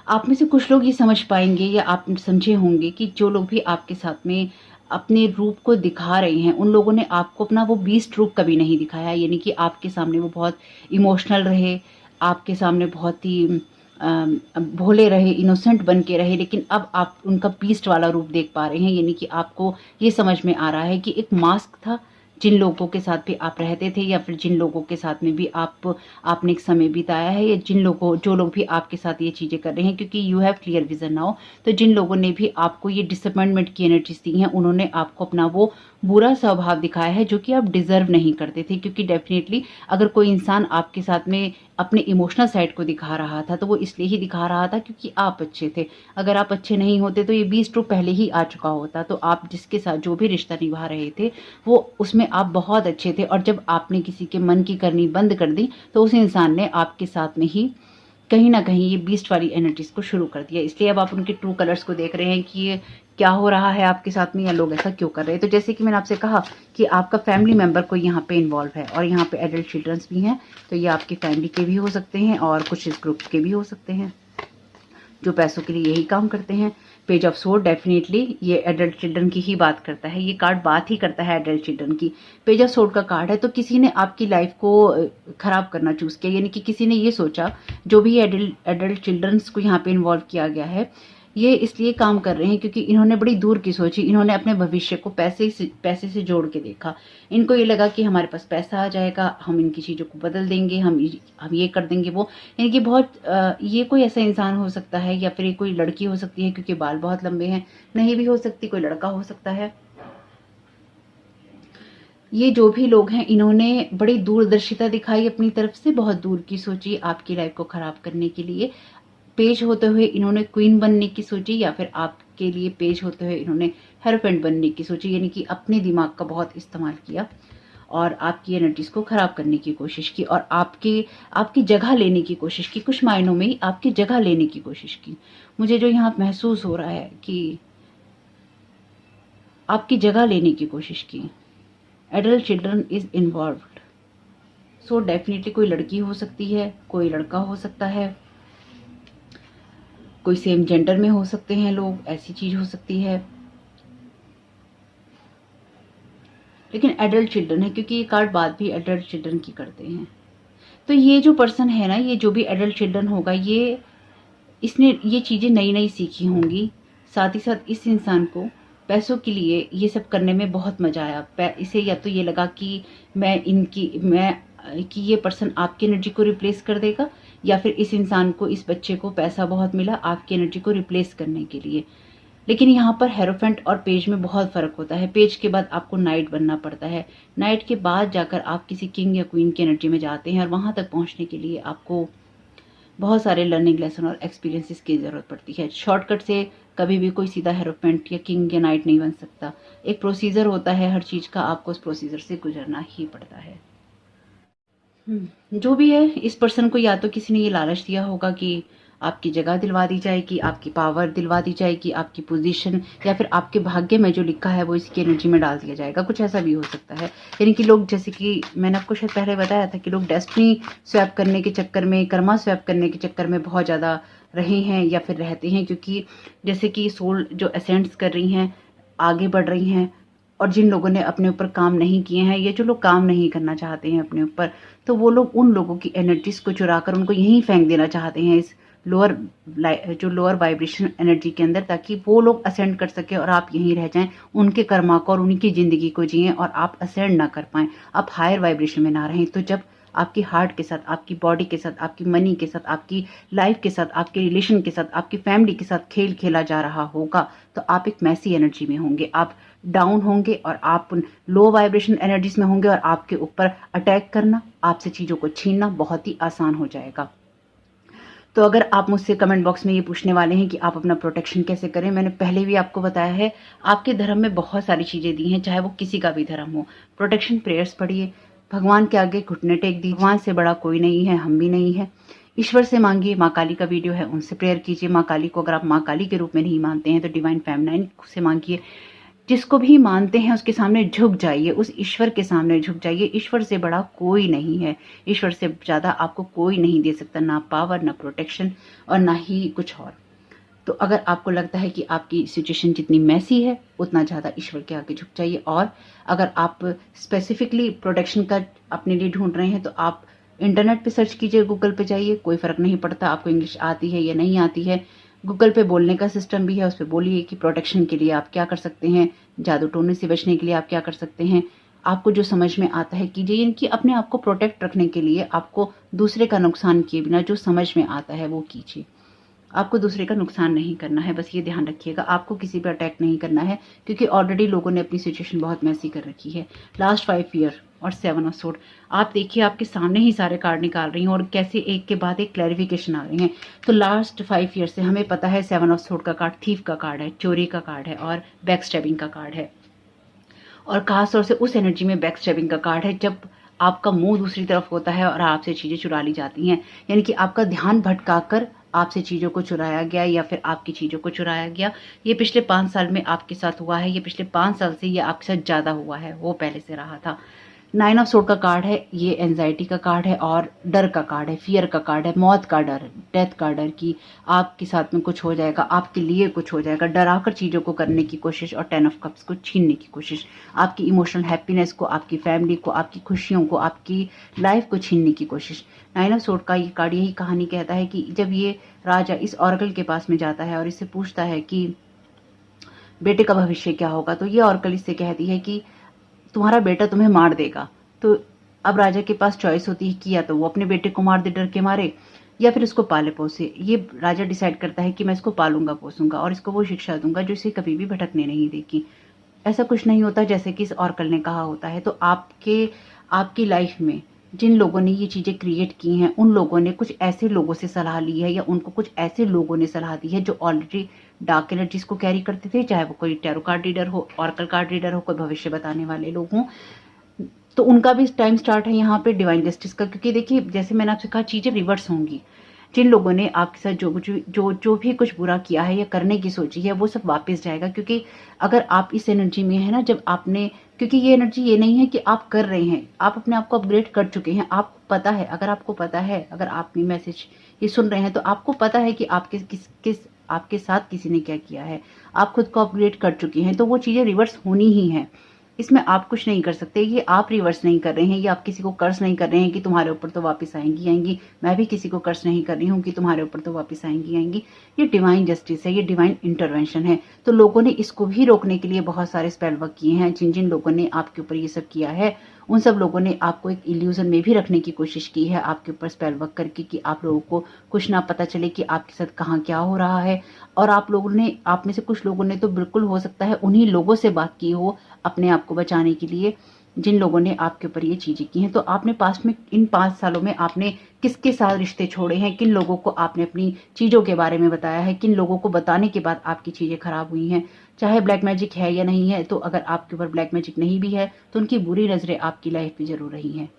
आप में से कुछ लोग ये समझ पाएंगे या आप समझे होंगे कि जो लोग भी आपके साथ में अपने रूप को दिखा रहे हैं, उन लोगों ने आपको अपना वो बीस्ट रूप कभी नहीं दिखाया। यानी कि आपके सामने वो बहुत इमोशनल रहे, आपके सामने बहुत ही भोले रहे, इनोसेंट बन के रहे, लेकिन अब आप उनका बीस्ट वाला रूप देख पा रहे हैं। यानी कि आपको ये समझ में आ रहा है कि एक मास्क था, जिन लोगों के साथ भी आप रहते थे, या फिर जिन लोगों के साथ में भी आपने एक समय बिताया है, या जो लोग भी आपके साथ ये चीज़ें कर रहे हैं, क्योंकि you have clear vision now. तो जिन लोगों ने भी आपको ये डिसअपॉइंटमेंट की एनर्जीज दी हैं, उन्होंने आपको अपना वो बुरा स्वभाव दिखाया है जो कि आप डिजर्व नहीं करते थे। क्योंकि डेफिनेटली अगर कोई इंसान आपके साथ में अपने इमोशनल साइड को दिखा रहा था, तो वो इसलिए ही दिखा रहा था क्योंकि आप अच्छे थे। अगर आप अच्छे नहीं होते तो ये 20 रूप पहले ही आ चुका होता। तो आप जिसके साथ जो भी रिश्ता निभा रहे थे, वो उसमें आप बहुत अच्छे थे, और जब आपने किसी के मन की करनी बंद कर दी, तो उस इंसान ने आपके साथ में ही कहीं ना कहीं ये बीस्ट वाली एनर्जीज को शुरू कर दिया। इसलिए अब आप उनके ट्रू कलर्स को देख रहे हैं कि ये क्या हो रहा है आपके साथ में, या लोग ऐसा क्यों कर रहे हैं। तो जैसे कि मैंने आपसे कहा कि आपका फैमिली मेंबर कोई यहाँ पे इन्वॉल्व है, और यहाँ पे एडल्ट चिल्ड्रंस भी हैं, तो ये आपकी फैमिली के भी हो सकते हैं, और कुछ इस ग्रुप के भी हो सकते हैं जो पैसों के लिए यही काम करते हैं। पेज ऑफ सोर्ड डेफिनेटली ये एडल्ट चिल्ड्रन की ही बात करता है, ये कार्ड बात ही करता है एडल्ट चिल्ड्रन की। पेज ऑफ सोर्ड का कार्ड है, तो किसी ने आपकी लाइफ को खराब करना चूज किया। यानी कि किसी ने ये सोचा, जो भी एडल्ट चिल्ड्रंस को यहाँ पे इन्वॉल्व किया गया है, ये इसलिए काम कर रहे हैं क्योंकि इन्होंने बड़ी दूर की सोची। इन्होंने अपने भविष्य को पैसे से जोड़ के देखा। इनको ये लगा कि हमारे पास पैसा आ जाएगा, हम इनकी चीज़ों को बदल देंगे, हम ये कर देंगे वो। यानी कि बहुत ये कोई ऐसा इंसान हो सकता है, या फिर कोई लड़की हो सकती है क्योंकि बाल बहुत लंबे हैं, नहीं भी हो सकती, कोई लड़का हो सकता है। ये जो भी लोग हैं, इन्होंने बड़ी दूरदर्शिता दिखाई, अपनी तरफ से बहुत दूर की सोची आपकी लाइफ को खराब करने के लिए। पेज होते हुए इन्होंने क्वीन बनने की सोची, या फिर आपके लिए पेज होते हुए इन्होंने हेरोफेंट बनने की सोची। यानी कि अपने दिमाग का बहुत इस्तेमाल किया और आपकी एनर्जीज को खराब करने की कोशिश की, और आपकी जगह लेने की कोशिश की। कुछ मायनों में ही आपकी जगह लेने की कोशिश की। मुझे जो यहाँ महसूस हो रहा है कि आपकी जगह लेने की कोशिश की। Adult children is involved, so definitely कोई लड़की हो सकती है, कोई लड़का हो सकता है, कोई सेम जेंडर में हो सकते हैं लोग, ऐसी चीज हो सकती है। लेकिन एडल्ट चिल्ड्रन है, क्योंकि ये कार्ड बात भी एडल्ट चिल्ड्रन की करते हैं। तो ये जो पर्सन है ना, ये जो भी एडल्ट चिल्ड्रन होगा, इसने ये चीजें नई नई सीखी होंगी। साथ ही साथ इस इंसान को पैसों के लिए ये सब करने में बहुत मजा आया। इसे या तो ये लगा कि कि ये पर्सन आपकी एनर्जी को रिप्लेस कर देगा, या फिर इस इंसान को, इस बच्चे को पैसा बहुत मिला आपकी एनर्जी को रिप्लेस करने के लिए। लेकिन यहाँ पर हेरोफेंट और पेज में बहुत फर्क होता है। पेज के बाद आपको नाइट बनना पड़ता है, नाइट के बाद जाकर आप किसी किंग या क्वीन की एनर्जी में जाते हैं, और वहां तक पहुंचने के लिए आपको बहुत सारे लर्निंग लेसन और एक्सपीरियंसेस की जरूरत पड़ती है। शॉर्टकट से कभी भी कोई सीधा हेरोफेंट या किंग या नाइट नहीं बन सकता। एक प्रोसीजर होता है हर चीज का, आपको उस प्रोसीजर से गुजरना ही पड़ता है। जो भी है, इस पर्सन को या तो किसी ने ये लालच दिया होगा कि आपकी जगह दिलवा दी जाएगी, आपकी पावर दिलवा दी जाएगी, आपकी पोजीशन, या फिर आपके भाग्य में जो लिखा है वो इसकी एनर्जी में डाल दिया जाएगा। कुछ ऐसा भी हो सकता है। यानी कि लोग, जैसे कि मैंने आपको शायद पहले बताया था कि लोग डेस्टिनी स्वैप करने के चक्कर में, कर्मा स्वैप करने के चक्कर में बहुत ज़्यादा रहे हैं या फिर रहते हैं। क्योंकि जैसे कि सोल जो असेंड्स कर रही हैं, आगे बढ़ रही हैं, और जिन लोगों ने अपने ऊपर काम नहीं किए हैं, या जो लोग काम नहीं करना चाहते हैं अपने ऊपर, तो वो लोग उन लोगों की एनर्जीज को चुरा कर उनको यहीं फेंक देना चाहते हैं, इस लोअर वाइब्रेशन एनर्जी के अंदर, ताकि वो लोग असेंड कर सके और आप यहीं रह जाएं, उनके कर्मा को और उनकी जिंदगी को जिएं, और आप असेंड ना कर पाएं, आप हायर वाइब्रेशन में ना रहें। तो जब आपकी हार्ट के साथ, आपकी बॉडी के साथ, आपकी मनी के साथ, आपकी लाइफ के साथ, आपके रिलेशन के साथ, आपकी फैमिली के साथ खेल खेला जा रहा होगा, तो आप एक मैसी एनर्जी में होंगे, आप डाउन होंगे और आप लो वाइब्रेशन एनर्जीज में होंगे और आपके ऊपर अटैक करना, आपसे चीज़ों को छीनना बहुत ही आसान हो जाएगा। तो अगर आप मुझसे कमेंट बॉक्स में ये पूछने वाले हैं कि आप अपना प्रोटेक्शन कैसे करें, मैंने पहले भी आपको बताया है, आपके धर्म में बहुत सारी चीज़ें दी हैं, चाहे वो किसी का भी धर्म हो। प्रोटेक्शन प्रेयर्स पढ़िए, भगवान के आगे घुटने टेक दीजिए, भगवान से बड़ा कोई नहीं है, हम भी नहीं है। ईश्वर से मांगिए, माँ काली का वीडियो है, उनसे प्रेयर कीजिए। माँ काली को अगर आप माँ काली के रूप में नहीं मानते हैं तो डिवाइन फेमिनाइन से मांगिए। जिसको भी मानते हैं उसके सामने झुक जाइए, उस ईश्वर के सामने झुक जाइए। ईश्वर से बड़ा कोई नहीं है, ईश्वर से ज़्यादा आपको कोई नहीं दे सकता, ना पावर, ना प्रोटेक्शन और ना ही कुछ और। तो अगर आपको लगता है कि आपकी सिचुएशन जितनी मैसी है उतना ज़्यादा ईश्वर के आगे झुक जाइए। और अगर आप स्पेसिफिकली प्रोटेक्शन का अपने लिए ढूंढ रहे हैं तो आप इंटरनेट पे सर्च कीजिए, गूगल पे जाइए, कोई फ़र्क नहीं पड़ता आपको इंग्लिश आती है या नहीं आती है। गूगल पे बोलने का सिस्टम भी है, उस पर बोलिए कि प्रोटेक्शन के लिए आप क्या कर सकते हैं, जादू टोने से बचने के लिए आप क्या कर सकते हैं। आपको जो समझ में आता है कीजिए, इनकी अपने आप को प्रोटेक्ट रखने के लिए आपको दूसरे का नुकसान किए बिना जो समझ में आता है वो कीजिए। आपको दूसरे का नुकसान नहीं करना है, बस ये ध्यान रखिएगा। आपको किसी पर अटैक नहीं करना है क्योंकि ऑलरेडी लोगों ने अपनी सिचुएशन बहुत मैसी कर रखी है। लास्ट 5 ईयर और 7 ऑफ सोर्ड, आप देखिए आपके सामने ही सारे कार्ड निकाल रही हैं और कैसे एक के बाद एक क्लैरिफिकेशन आ रही हैं। तो लास्ट 5 ईयर से हमें पता है 7 ऑफ सोर्ड का कार्ड थीफ का कार्ड है, चोरी का कार्ड है और बैक स्टैबिंग का कार्ड है। और खासतौर से उस एनर्जी में बैक स्टैबिंग का कार्ड है जब आपका मुंह दूसरी तरफ होता है और आपसे चीज़ें चुरा ली जाती हैं, यानी कि आपका ध्यान भटकाकर आपसे चीज़ों को चुराया गया या फिर आपकी चीज़ों को चुराया गया। ये पिछले 5 साल में आपके साथ हुआ है, ये पिछले 5 साल से ये आपके साथ ज़्यादा हुआ है, वो पहले से रहा था। 9 ऑफ सोर्ड का कार्ड है, ये एंजाइटी का कार्ड है और डर का कार्ड है, फियर का कार्ड है, मौत का डर, डेथ का डर कि आपके साथ में कुछ हो जाएगा, आपके लिए कुछ हो जाएगा, डराकर चीज़ों को करने की कोशिश और 10 ऑफ कप्स को छीनने की कोशिश, आपकी इमोशनल हैप्पीनेस को, आपकी फैमिली को, आपकी खुशियों को, आपकी लाइफ को छीनने की कोशिश। 9 ऑफ सोर्ड का ये कार्ड यही कहानी कहता है कि जब ये राजा इस ऑरेकल के पास में जाता है और इससे पूछता है कि बेटे का भविष्य क्या होगा, तो ये ऑरेकल इससे कहती है कि तुम्हारा बेटा तुम्हें मार देगा। तो अब राजा के पास चॉइस होती है कि या तो वो अपने बेटे को मार दे डर के मारे या फिर उसको पाले पोसे। ये राजा डिसाइड करता है कि मैं इसको पालूंगा पोसूंगा और इसको वो शिक्षा दूंगा जो इसे कभी भी भटकने नहीं देगी। ऐसा कुछ नहीं होता जैसे कि इस ऑरेकल ने कहा होता है। तो आपकी लाइफ में जिन लोगों ने ये चीज़ें क्रिएट की हैं उन लोगों ने कुछ ऐसे लोगों से सलाह ली है या उनको कुछ ऐसे लोगों ने सलाह दी है जो ऑलरेडी डार्क एनर्जीज को कैरी करते थे, चाहे वो कोई टैरो कार्ड रीडर हो, ऑरेकल कार्ड रीडर हो, कोई भविष्य बताने वाले लोग हों। तो उनका भी टाइम स्टार्ट है यहाँ पे डिवाइन जस्टिस का, क्योंकि देखिए जैसे मैंने आपसे कहा चीज़ें रिवर्स होंगी। जिन लोगों ने आपके साथ जो भी कुछ बुरा किया है या करने की सोची है वो सब वापस जाएगा। क्योंकि अगर आप इस एनर्जी में है ना, जब आपने, क्योंकि ये एनर्जी ये नहीं है कि आप कर रहे हैं, आप अपने आप को अपग्रेड कर चुके हैं। आप पता है, अगर आपको पता है, अगर आप ये मैसेज ये सुन रहे हैं तो आपको पता है कि आपके साथ किसी ने क्या किया है। आप खुद को अपग्रेड कर चुके हैं, तो वो चीज़ें रिवर्स होनी ही है। इसमें आप कुछ नहीं कर सकते। ये आप रिवर्स नहीं कर रहे हैं, ये आप किसी को कर्ज नहीं कर रहे हैं कि तुम्हारे ऊपर तो वापस आएंगी। मैं भी किसी को कर्ज नहीं कर रही हूँ कि तुम्हारे ऊपर तो वापस आएंगी। ये डिवाइन जस्टिस है, ये डिवाइन इंटरवेंशन है। तो लोगों ने इसको भी रोकने के लिए बहुत सारे स्पेल वर्क किए हैं। जिन जिन लोगों ने आपके ऊपर ये सब किया है उन सब लोगों ने आपको एक इल्यूजन में भी रखने की कोशिश की है, आपके ऊपर स्पेल वर्क करके, कि आप लोगों को कुछ ना पता चले कि आपके साथ कहाँ क्या हो रहा है। और आप में से कुछ लोगों ने तो बिल्कुल हो सकता है उन्हीं लोगों से बात की हो अपने आप को बचाने के लिए जिन लोगों ने आपके ऊपर ये चीज़ें की हैं। तो आपने पास्ट में इन 5 सालों में आपने किसके साथ रिश्ते छोड़े हैं, किन लोगों को आपने अपनी चीज़ों के बारे में बताया है, किन लोगों को बताने के बाद आपकी चीज़ें खराब हुई हैं। चाहे ब्लैक मैजिक है या नहीं है, तो अगर आपके ऊपर ब्लैक मैजिक नहीं भी है तो उनकी बुरी नज़रें आपकी लाइफ पे जरूर रही हैं।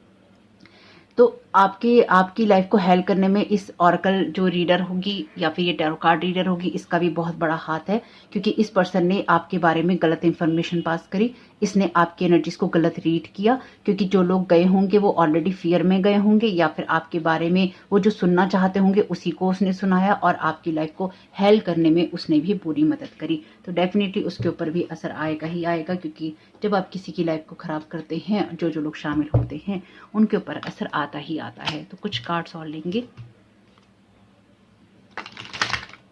तो आपकी लाइफ को हेल्प करने में इस ऑरेकल जो रीडर होगी या फिर ये टैरो कार्ड रीडर होगी, इसका भी बहुत बड़ा हाथ है। क्योंकि इस पर्सन ने आपके बारे में गलत इन्फॉर्मेशन पास करी, इसने आपकी एनर्जीज को गलत रीड किया। क्योंकि जो लोग गए होंगे वो ऑलरेडी फियर में गए होंगे या फिर आपके बारे में वो जो सुनना चाहते होंगे उसी को उसने सुनाया और आपकी लाइफ को हेल्प करने में उसने भी पूरी मदद करी। तो डेफिनेटली उसके ऊपर भी असर आएगा ही आएगा, क्योंकि जब आप किसी की लाइफ को खराब करते हैं जो लोग शामिल होते हैं उनके ऊपर असर आता ही आता है। तो कुछ कार्ड्स और लेंगे।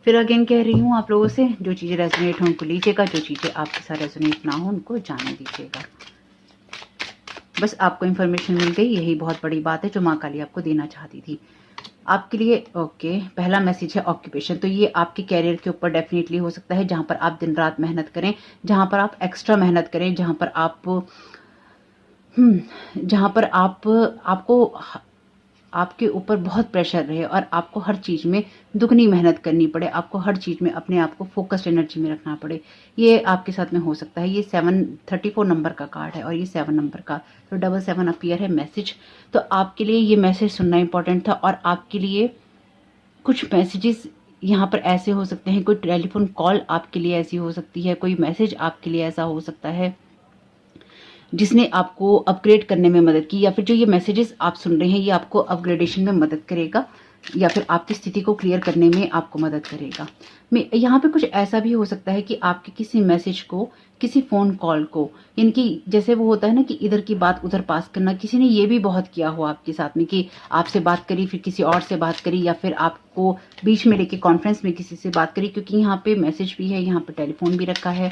फिर अगेन कह रही हूँ आप लोगों से, जो चीज़ें रेजोनेट हो उनको लीजिएगा, जो चीज़ें आपके साथ रेजोनेट ना हो उनको जाने दीजिएगा। बस आपको इन्फॉर्मेशन मिल गई, यही बहुत बड़ी बात है जो माँ काली आपको देना चाहती थी। आपके लिए ओके, पहला मैसेज है ऑक्यूपेशन। तो ये आपके करियर के ऊपर डेफिनेटली हो सकता है, जहाँ पर आप दिन रात मेहनत करें, जहाँ पर आप एक्स्ट्रा मेहनत करें, जहाँ पर आप जहाँ पर आपको आपके ऊपर बहुत प्रेशर रहे और आपको हर चीज़ में दुगनी मेहनत करनी पड़े, आपको हर चीज़ में अपने आप को फोकस्ड एनर्जी में रखना पड़े। ये आपके साथ में हो सकता है। ये 734 नंबर का कार्ड है और ये 7 नंबर का, तो 77 अपीयर है मैसेज। तो आपके लिए ये मैसेज सुनना इंपॉर्टेंट था और आपके लिए कुछ मैसेजेस यहाँ पर ऐसे हो सकते हैं, कोई टेलीफोन कॉल आपके लिए ऐसी हो सकती है, कोई मैसेज आपके लिए ऐसा हो सकता है जिसने आपको अपग्रेड करने में मदद की, या फिर जो ये मैसेजेस आप सुन रहे हैं ये आपको अपग्रेडेशन में मदद करेगा या फिर आपकी स्थिति को क्लियर करने में आपको मदद करेगा। मैं यहाँ पे कुछ ऐसा भी हो सकता है कि आपके किसी मैसेज को, किसी फ़ोन कॉल को, यानी कि जैसे वो होता है ना कि इधर की बात उधर पास करना, किसी ने ये भी बहुत किया हो आपके साथ में कि आपसे बात करी फिर किसी और से बात करी, या फिर आपको बीच में लेके कॉन्फ्रेंस में किसी से बात करी, क्योंकि यहाँ पे मैसेज भी है, यहाँ पर टेलीफोन भी रखा है,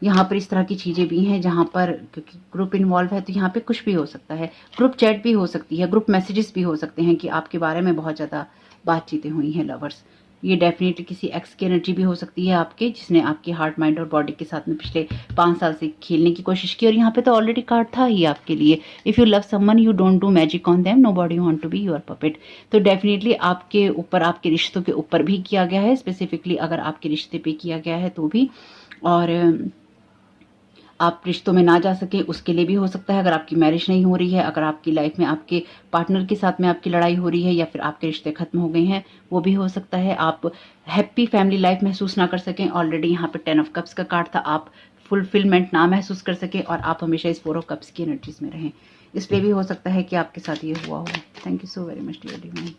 यहाँ पर इस तरह की चीज़ें भी हैं जहाँ पर, क्योंकि ग्रुप इन्वॉल्व है तो यहाँ पे कुछ भी हो सकता है। ग्रुप चैट भी हो सकती है, ग्रुप मैसेजेस भी हो सकते हैं कि आपके बारे में बहुत ज़्यादा बातचीतें हुई हैं लवर्स। ये डेफिनेटली किसी एक्स की एनर्जी भी हो सकती है आपके, जिसने आपके हार्ट माइंड और बॉडी के साथ में पिछले 5 साल से खेलने की कोशिश की, और यहाँ पे तो ऑलरेडी कार्ड था ही आपके लिए। If you love someone you don't do magic on them, nobody want to be your puppet. तो डेफिनेटली आपके ऊपर, आपके रिश्तों के ऊपर भी किया गया है, स्पेसिफिकली अगर आपके रिश्ते पे किया गया है तो भी, और आप रिश्तों में ना जा सके उसके लिए भी हो सकता है। अगर आपकी मैरिज नहीं हो रही है, अगर आपकी लाइफ में आपके पार्टनर के साथ में आपकी लड़ाई हो रही है, या फिर आपके रिश्ते खत्म हो गए हैं, वो भी हो सकता है। आप हैप्पी फैमिली लाइफ महसूस ना कर सकें, ऑलरेडी यहाँ पे 10 ऑफ कप्स का कार्ड था, आप फुलफिलमेंट ना महसूस कर सकें और आप हमेशा इस 4 ऑफ कप्स की एनर्जीज में रहें, इसलिए भी हो सकता है कि आपके साथ ये हुआ हो। Thank you so very much dear divine.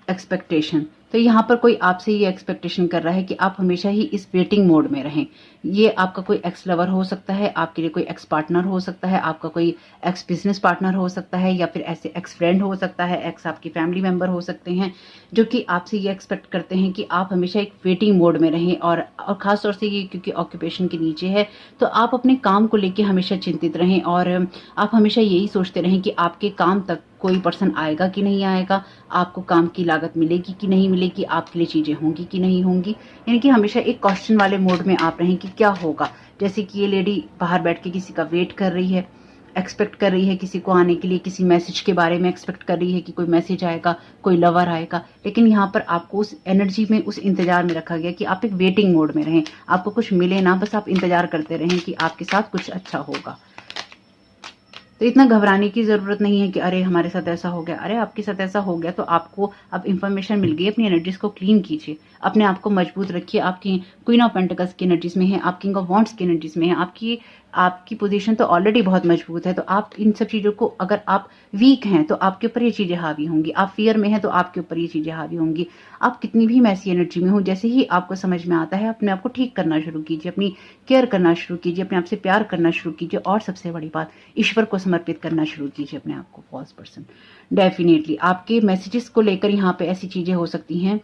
Expectation, तो यहाँ पर कोई आपसे ये एक्सपेक्टेशन कर रहा है कि आप हमेशा ही इस वेटिंग मोड में रहें। ये आपका कोई एक्स लवर हो सकता है, आपके लिए कोई एक्स पार्टनर हो सकता है, आपका कोई एक्स बिजनेस पार्टनर हो सकता है, या फिर ऐसे एक्स फ्रेंड हो सकता है, एक्स आपकी फैमिली मेंबर हो सकते हैं, जो कि आपसे ये एक्सपेक्ट करते हैं कि आप हमेशा एक वेटिंग मोड में रहें। और ख़ास तौर से ये क्योंकि ऑक्यूपेशन के नीचे है, तो आप अपने काम को लेकर हमेशा चिंतित रहें और आप हमेशा यही सोचते रहें कि आपके काम तक कोई पर्सन आएगा कि नहीं आएगा, आपको काम की लागत मिलेगी कि नहीं मिलेगी, आपके लिए चीज़ें होंगी कि नहीं होंगी, यानी कि हमेशा एक क्वेश्चन वाले मोड में आप रहें कि क्या होगा। जैसे कि ये लेडी बाहर बैठ के किसी का वेट कर रही है, एक्सपेक्ट कर रही है किसी को आने के लिए, किसी मैसेज के बारे में एक्सपेक्ट कर रही है कि कोई मैसेज आएगा, कोई लवर आएगा, लेकिन यहाँ पर आपको उस एनर्जी में, उस इंतजार में रखा गया कि आप एक वेटिंग मोड में रहें, आपको कुछ मिले ना, बस आप इंतजार करते रहें कि आपके साथ कुछ अच्छा होगा। तो इतना घबराने की ज़रूरत नहीं है कि अरे हमारे साथ ऐसा हो गया, अरे आपके साथ ऐसा हो गया तो आपको अब इन्फॉर्मेशन मिल गई, अपनी एनर्जीज को क्लीन कीजिए, अपने आप को मजबूत रखिए। आपकी क्वीन ऑफ पेंटिकल्स की एनर्जीज में है, आप किंग ऑफ वॉन्ड्स की एनर्जीज में है, आपकी पोजीशन तो ऑलरेडी बहुत मजबूत है। तो आप इन सब चीज़ों को, अगर आप वीक हैं तो आपके ऊपर ये चीज़ें हावी होंगी, आप फियर में हैं तो आपके ऊपर ये चीज़ें हावी होंगी। आप कितनी भी मैसी एनर्जी में हो, जैसे ही आपको समझ में आता है अपने आप को ठीक करना शुरू कीजिए, अपनी केयर करना शुरू कीजिए, अपने आप से प्यार करना शुरू कीजिए, और सबसे बड़ी बात, ईश्वर को समर्पित करना शुरू कीजिए अपने आप को। फॉल्स पर्सन, डेफिनेटली आपके मैसेजेस को लेकर यहाँ पे ऐसी चीज़ें हो सकती हैं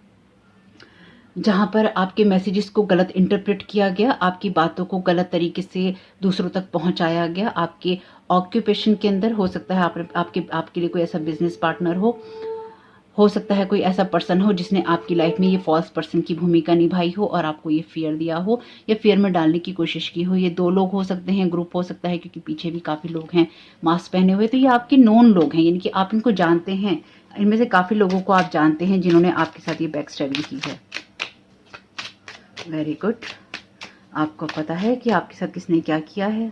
जहाँ पर आपके मैसेजेस को गलत इंटरप्रेट किया गया, आपकी बातों को गलत तरीके से दूसरों तक पहुँचाया गया। आपके ऑक्यूपेशन के अंदर हो सकता है आपके लिए कोई ऐसा बिजनेस पार्टनर हो सकता है कोई ऐसा पर्सन हो जिसने आपकी लाइफ में ये फॉल्स पर्सन की भूमिका निभाई हो और आपको ये फियर दिया हो या फियर में डालने की कोशिश की हो। ये 2 लोग हो सकते हैं, ग्रुप हो सकता है, क्योंकि पीछे भी काफ़ी लोग हैं मास्क पहने हुए। तो ये आपके नोन लोग हैं, यानी कि आप इनको जानते हैं, इनमें से काफ़ी लोगों को आप जानते हैं जिन्होंने आपके साथ ये बैक स्टैबिंग की है। वेरी गुड, आपको पता है कि आपके साथ किसने क्या किया है।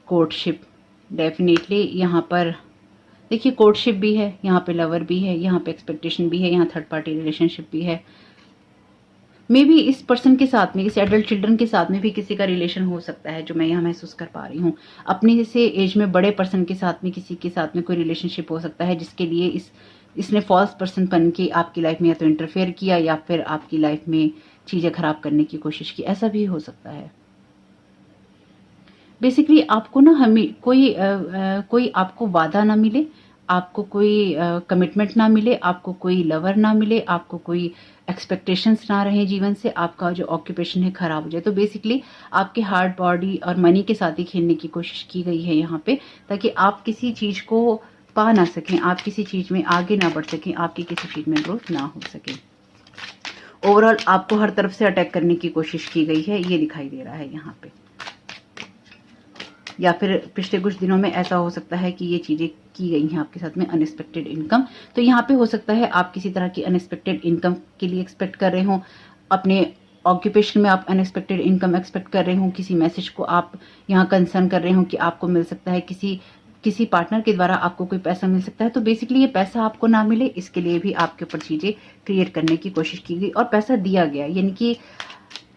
कोर्टशिप, डेफिनेटली यहाँ पर देखिए कोर्टशिप भी है, यहाँ पे लवर भी है, यहाँ पे एक्सपेक्टेशन भी है, यहाँ थर्ड पार्टी रिलेशनशिप भी है। मे बी इस पर्सन के साथ में, इस एडल्ट चिल्ड्रन के साथ में भी किसी का रिलेशन हो सकता है, जो मैं यहाँ महसूस कर पा रही हूँ। अपने से एज में बड़े पर्सन के साथ में, किसी के साथ में कोई रिलेशनशिप हो सकता है जिसके लिए इसने फॉल्स पर्सन बन के आपकी लाइफ में या तो इंटरफेयर किया या फिर आपकी लाइफ में चीज़ें खराब करने की कोशिश की, ऐसा भी हो सकता है। बेसिकली आपको ना हमें कोई आपको वादा ना मिले, आपको कोई कमिटमेंट ना मिले, आपको कोई लवर ना मिले, आपको कोई एक्सपेक्टेशंस ना रहे जीवन से, आपका जो ऑक्यूपेशन है खराब हो जाए। तो बेसिकली आपके हार्ट, बॉडी और मनी के साथ ही खेलने की कोशिश की गई है यहाँ पे, ताकि आप किसी चीज़ को पा ना सकें, आप किसी चीज़ में आगे ना बढ़ सकें, आपकी किसी चीज़ में ग्रोथ ना हो सके। ओवरऑल आपको हर तरफ से अटैक करने की कोशिश की गई है, ये दिखाई दे रहा है यहाँ पे। या फिर पिछले कुछ दिनों में ऐसा हो सकता है कि ये चीज़ें की गई हैं आपके साथ में, अनएक्सपेक्टेड इनकम। तो यहाँ पे हो सकता है आप किसी तरह की अनएक्सपेक्टेड इनकम के लिए एक्सपेक्ट कर रहे हो, अपने ऑक्यूपेशन में आप अनएक्सपेक्टेड इनकम एक्सपेक्ट कर रहे हो, किसी मैसेज को आप यहाँ कंसर्न कर रहे हो कि आपको मिल सकता है, किसी पार्टनर के द्वारा आपको कोई पैसा मिल सकता है। तो बेसिकली ये पैसा आपको ना मिले, इसके लिए भी आपके ऊपर चीज़ें क्रिएट करने की कोशिश की गई और पैसा दिया गया। यानी कि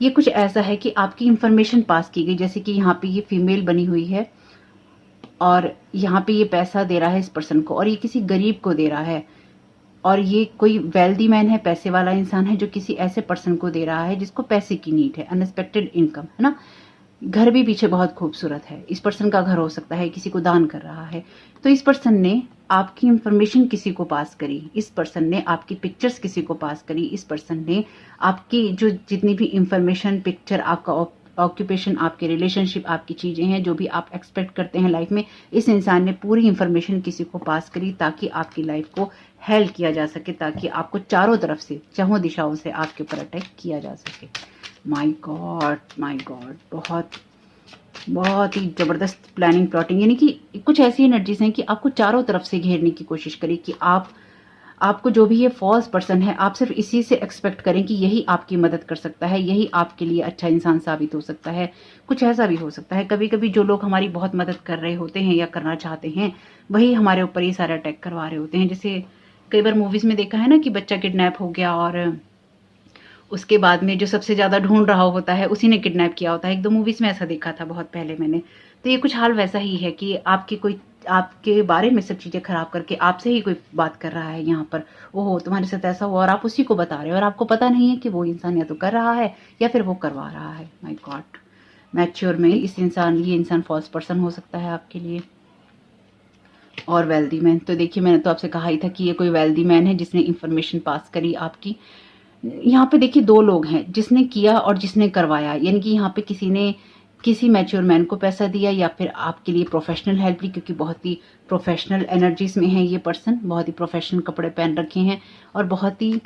ये कुछ ऐसा है कि आपकी इंफॉर्मेशन पास की गई, जैसे कि यहाँ पे ये फीमेल बनी हुई है और यहाँ पे ये पैसा दे रहा है इस पर्सन को, और ये किसी गरीब को दे रहा है, और ये कोई वेल्दी मैन है, पैसे वाला इंसान है जो किसी ऐसे पर्सन को दे रहा है जिसको पैसे की नीड है, अनएक्सपेक्टेड इनकम, है ना। घर भी पीछे बहुत खूबसूरत है, इस पर्सन का घर हो सकता है, किसी को दान कर रहा है। तो इस पर्सन ने आपकी इंफॉर्मेशन किसी को पास करी, इस पर्सन ने आपकी पिक्चर्स किसी को पास करी, इस पर्सन ने आपकी जो जितनी भी इंफॉर्मेशन, पिक्चर, आपका ऑक्यूपेशन, आपके रिलेशनशिप, आपकी चीज़ें हैं, जो भी आप एक्सपेक्ट करते हैं लाइफ में, इस इंसान ने पूरी इंफॉर्मेशन किसी को पास करी ताकि आपकी लाइफ को हेल्प किया जा सके, ताकि आपको चारों तरफ से, चारों दिशाओं से आपके ऊपर अटैक किया जा सके। माय गॉड, माय गॉड, बहुत बहुत ही ज़बरदस्त प्लानिंग, प्लॉटिंग। यानी कि कुछ ऐसी एनर्जीज हैं कि आपको चारों तरफ से घेरने की कोशिश करें कि आपको जो भी ये फॉल्स पर्सन है, आप सिर्फ इसी से एक्सपेक्ट करें कि यही आपकी मदद कर सकता है, यही आपके लिए अच्छा इंसान साबित हो सकता है। कुछ ऐसा भी हो सकता है, कभी कभी जो लोग हमारी बहुत मदद कर रहे होते हैं या करना चाहते हैं, वही हमारे ऊपर ये सारे अटैक करवा रहे होते हैं। जैसे कई बार मूवीज में देखा है ना कि बच्चा किडनैप हो गया और उसके बाद में जो सबसे ज़्यादा ढूंढ रहा होता है उसी ने किडनैप किया होता है। एक दो मूवीज़ में ऐसा देखा था बहुत पहले मैंने। तो ये कुछ हाल वैसा ही है कि आपके बारे में सब चीज़ें खराब करके आपसे ही कोई बात कर रहा है यहाँ पर, ओहो तुम्हारे साथ ऐसा हुआ, और आप उसी को बता रहे हो और आपको पता नहीं है कि वो इंसान या तो कर रहा है या फिर वो करवा रहा है। माय गॉड, मैच्योर में ये इंसान फॉल्स पर्सन हो सकता है आपके लिए। और वेल्दी मैन, तो देखिए मैंने तो आपसे कहा ही था कि ये कोई वेल्दी मैन है जिसने इंफॉर्मेशन पास करी आपकी। यहाँ पे देखिए दो लोग हैं, जिसने किया और जिसने करवाया। यानी कि यहाँ पे किसी ने किसी मैच्योर मैन को पैसा दिया या फिर आपके लिए प्रोफेशनल हेल्प ली, क्योंकि बहुत ही प्रोफेशनल एनर्जीज में है ये पर्सन, बहुत ही प्रोफेशनल कपड़े पहन रखे हैं और बहुत ही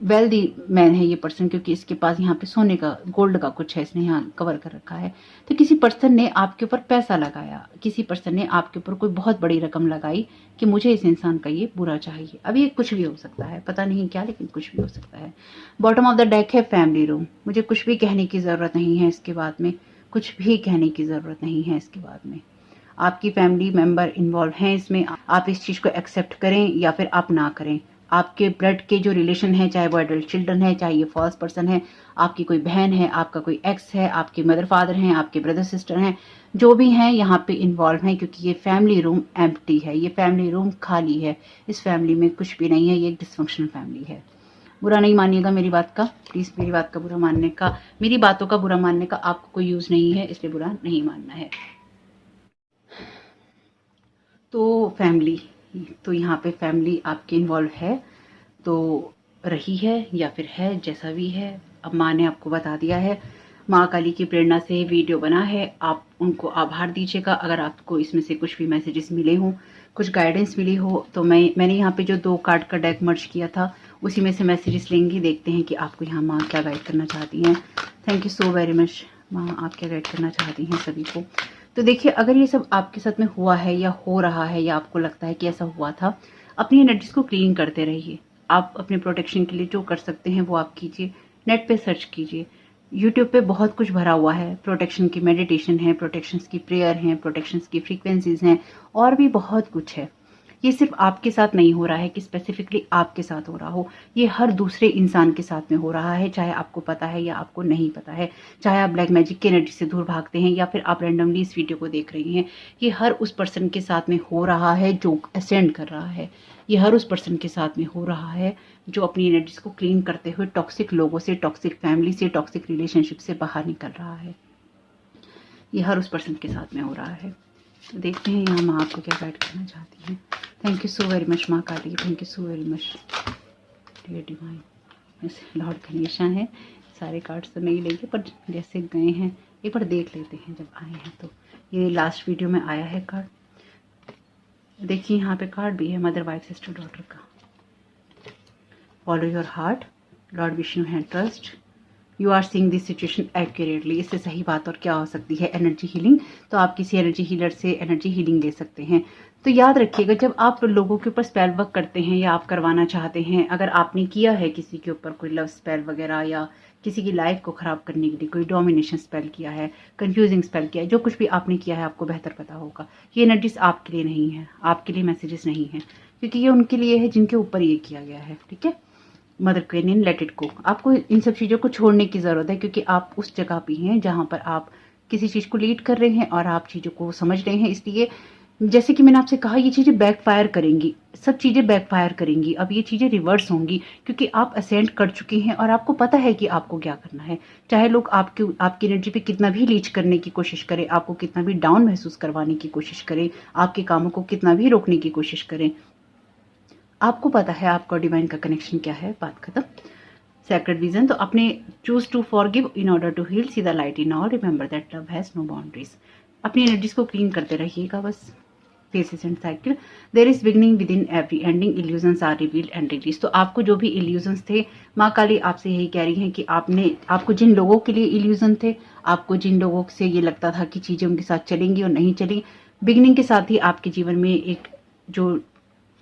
वेल्दी मैन है ये पर्सन, क्योंकि इसके पास यहाँ पे सोने का, गोल्ड का कुछ है, इसने यहाँ कवर कर रखा है। तो किसी पर्सन ने आपके ऊपर पैसा लगाया, किसी पर्सन ने आपके ऊपर कोई बहुत बड़ी रकम लगाई कि मुझे इस इंसान का ये बुरा चाहिए। अब ये कुछ भी हो सकता है, पता नहीं क्या, लेकिन कुछ भी हो सकता है। बॉटम ऑफ द डेक है फैमिली रूम। मुझे कुछ भी कहने की ज़रूरत नहीं है इसके बाद में, कुछ भी कहने की ज़रूरत नहीं है इसके बाद में। आपकी फैमिली मेंबर इन्वॉल्व हैं इसमें, आप इस चीज़ को एक्सेप्ट करें या फिर आप ना करें। आपके ब्लड के जो रिलेशन है, चाहे वो एडल्ट चिल्ड्रन है, चाहे ये फॉल्स पर्सन है, आपकी कोई बहन है, आपका कोई एक्स है, आपके मदर फादर हैं, आपके ब्रदर सिस्टर हैं, जो भी हैं यहाँ पे इन्वॉल्व हैं, क्योंकि ये फैमिली रूम एम्प्टी है, ये फैमिली रूम खाली है, इस फैमिली में कुछ भी नहीं है, ये एक डिस्फंक्शनल फैमिली है। बुरा नहीं मानिएगा मेरी बात का, प्लीज़ मेरी बात का बुरा मानने का, मेरी बातों का बुरा मानने का आपको कोई यूज़ नहीं है, इसलिए बुरा नहीं मानना है। तो फैमिली, तो यहाँ पे फैमिली आपके इन्वॉल्व है, तो रही है या फिर है, जैसा भी है। अब माँ ने आपको बता दिया है, माँ काली की प्रेरणा से वीडियो बना है, आप उनको आभार दीजिएगा। अगर आपको इसमें से कुछ भी मैसेजेस मिले हों, कुछ गाइडेंस मिली हो, तो मैंने यहाँ पे जो 2 कार्ड का डेक मर्ज किया था उसी में से मैसेजेस लेंगे, देखते हैं कि आपको यहाँ माँ क्या गाइड करना चाहती हैं। Thank you so very much माँ, आप क्या गाइड करना चाहती हैं सभी को। तो देखिए, अगर ये सब आपके साथ में हुआ है या हो रहा है या आपको लगता है कि ऐसा हुआ था, अपनी एनर्जीज को क्लीन करते रहिए। आप अपने प्रोटेक्शन के लिए जो कर सकते हैं वो आप कीजिए। नेट पे सर्च कीजिए, यूट्यूब पे बहुत कुछ भरा हुआ है, प्रोटेक्शन की मेडिटेशन है, प्रोटेक्शन की प्रेयर है, प्रोटेक्शन की फ्रीक्वेंसीज हैं, और भी बहुत कुछ है। ये सिर्फ आपके साथ नहीं हो रहा है कि स्पेसिफिकली आपके साथ हो रहा हो, ये हर दूसरे इंसान के साथ में हो रहा है, चाहे आपको पता है या आपको नहीं पता है, चाहे आप ब्लैक मैजिक की एनर्जी से दूर भागते हैं या फिर आप रैंडमली इस वीडियो को देख रही हैं। ये हर उस पर्सन के साथ में हो रहा है जो असेंड कर रहा है, ये हर उस पर्सन के साथ में हो रहा है जो अपनी एनर्जीज को क्लीन करते हुए टॉक्सिक लोगों से, टॉक्सिक फैमिली से, टॉक्सिक रिलेशनशिप से बाहर निकल रहा है। ये हर उस पर्सन के साथ में हो रहा है। तो देखते हैं यहाँ माँ आपको क्या गाइड करना चाहती हैं। Thank you so very much माँ Kali, thank you so very much dear divine. वैसे लॉर्ड गणेशा है, सारे कार्ड्स तो नहीं लेंगे पर जैसे गए हैं एक बार देख लेते हैं जब आए हैं। तो ये लास्ट वीडियो में आया है कार्ड, देखिए यहाँ पे कार्ड भी है मदर, वाइफ, सिस्टर, डॉटर का। Follow your heart, lord Vishnu है, trust, you are seeing this situation accurately. इससे सही बात और क्या हो सकती है? Energy healing. तो आप किसी एनर्जी हीलर से एनर्जी हीलिंग ले सकते हैं। तो याद रखिएगा, जब आप लोगों के ऊपर स्पेल वर्क करते हैं या आप करवाना चाहते हैं, अगर आपने किया है किसी के ऊपर कोई लव स्पेल वगैरह या किसी की लाइफ को खराब करने के लिए कोई डोमिनेशन स्पेल किया है, कंफ्यूजिंग स्पेल किया है, जो कुछ भी आपने किया है आपको बेहतर पता होगा। ये एनर्जीज आपके लिए नहीं है, आपके लिए मैसेजेस नहीं है, क्योंकि ये उनके लिए है जिनके ऊपर ये किया गया है। ठीक है, mother queen, let it go. आपको इन सब चीज़ों को छोड़ने की ज़रूरत है, क्योंकि आप उस जगह पे हैं जहाँ पर आप किसी चीज़ को लीड कर रहे हैं और आप चीज़ों को समझ रहे हैं। इसलिए जैसे कि मैंने आपसे कहा, ये चीज़ें बैकफायर करेंगी, सब चीज़ें बैकफायर करेंगी। अब ये चीज़ें रिवर्स होंगी, क्योंकि आप असेंड कर चुके हैं और आपको पता है कि आपको क्या करना है। चाहे लोग आपकी एनर्जी पे कितना भी लीच करने की कोशिश करें, आपको कितना भी डाउन महसूस करवाने की कोशिश करें, आपके कामों को कितना भी रोकने की कोशिश करें, आपको पता है आपका डिवाइन का कनेक्शन क्या है। बात खत्म। Sacred vision. तो अपने choose to forgive in order to heal, see the light in all, remember that love has no boundaries. अपनी एनर्जीज को क्लीन करते रहिएगा बस। Phases and cycle, there is beginning within every ending, illusions are revealed and release. तो आपको जो भी illusions थे, माँ काली आपसे यही कह रही हैं कि आपको जिन लोगों के लिए इल्यूजन थे, आपको जिन लोगों से ये लगता था कि चीजें उनके साथ चलेंगी और नहीं चली, बिगनिंग के साथ ही आपके जीवन में एक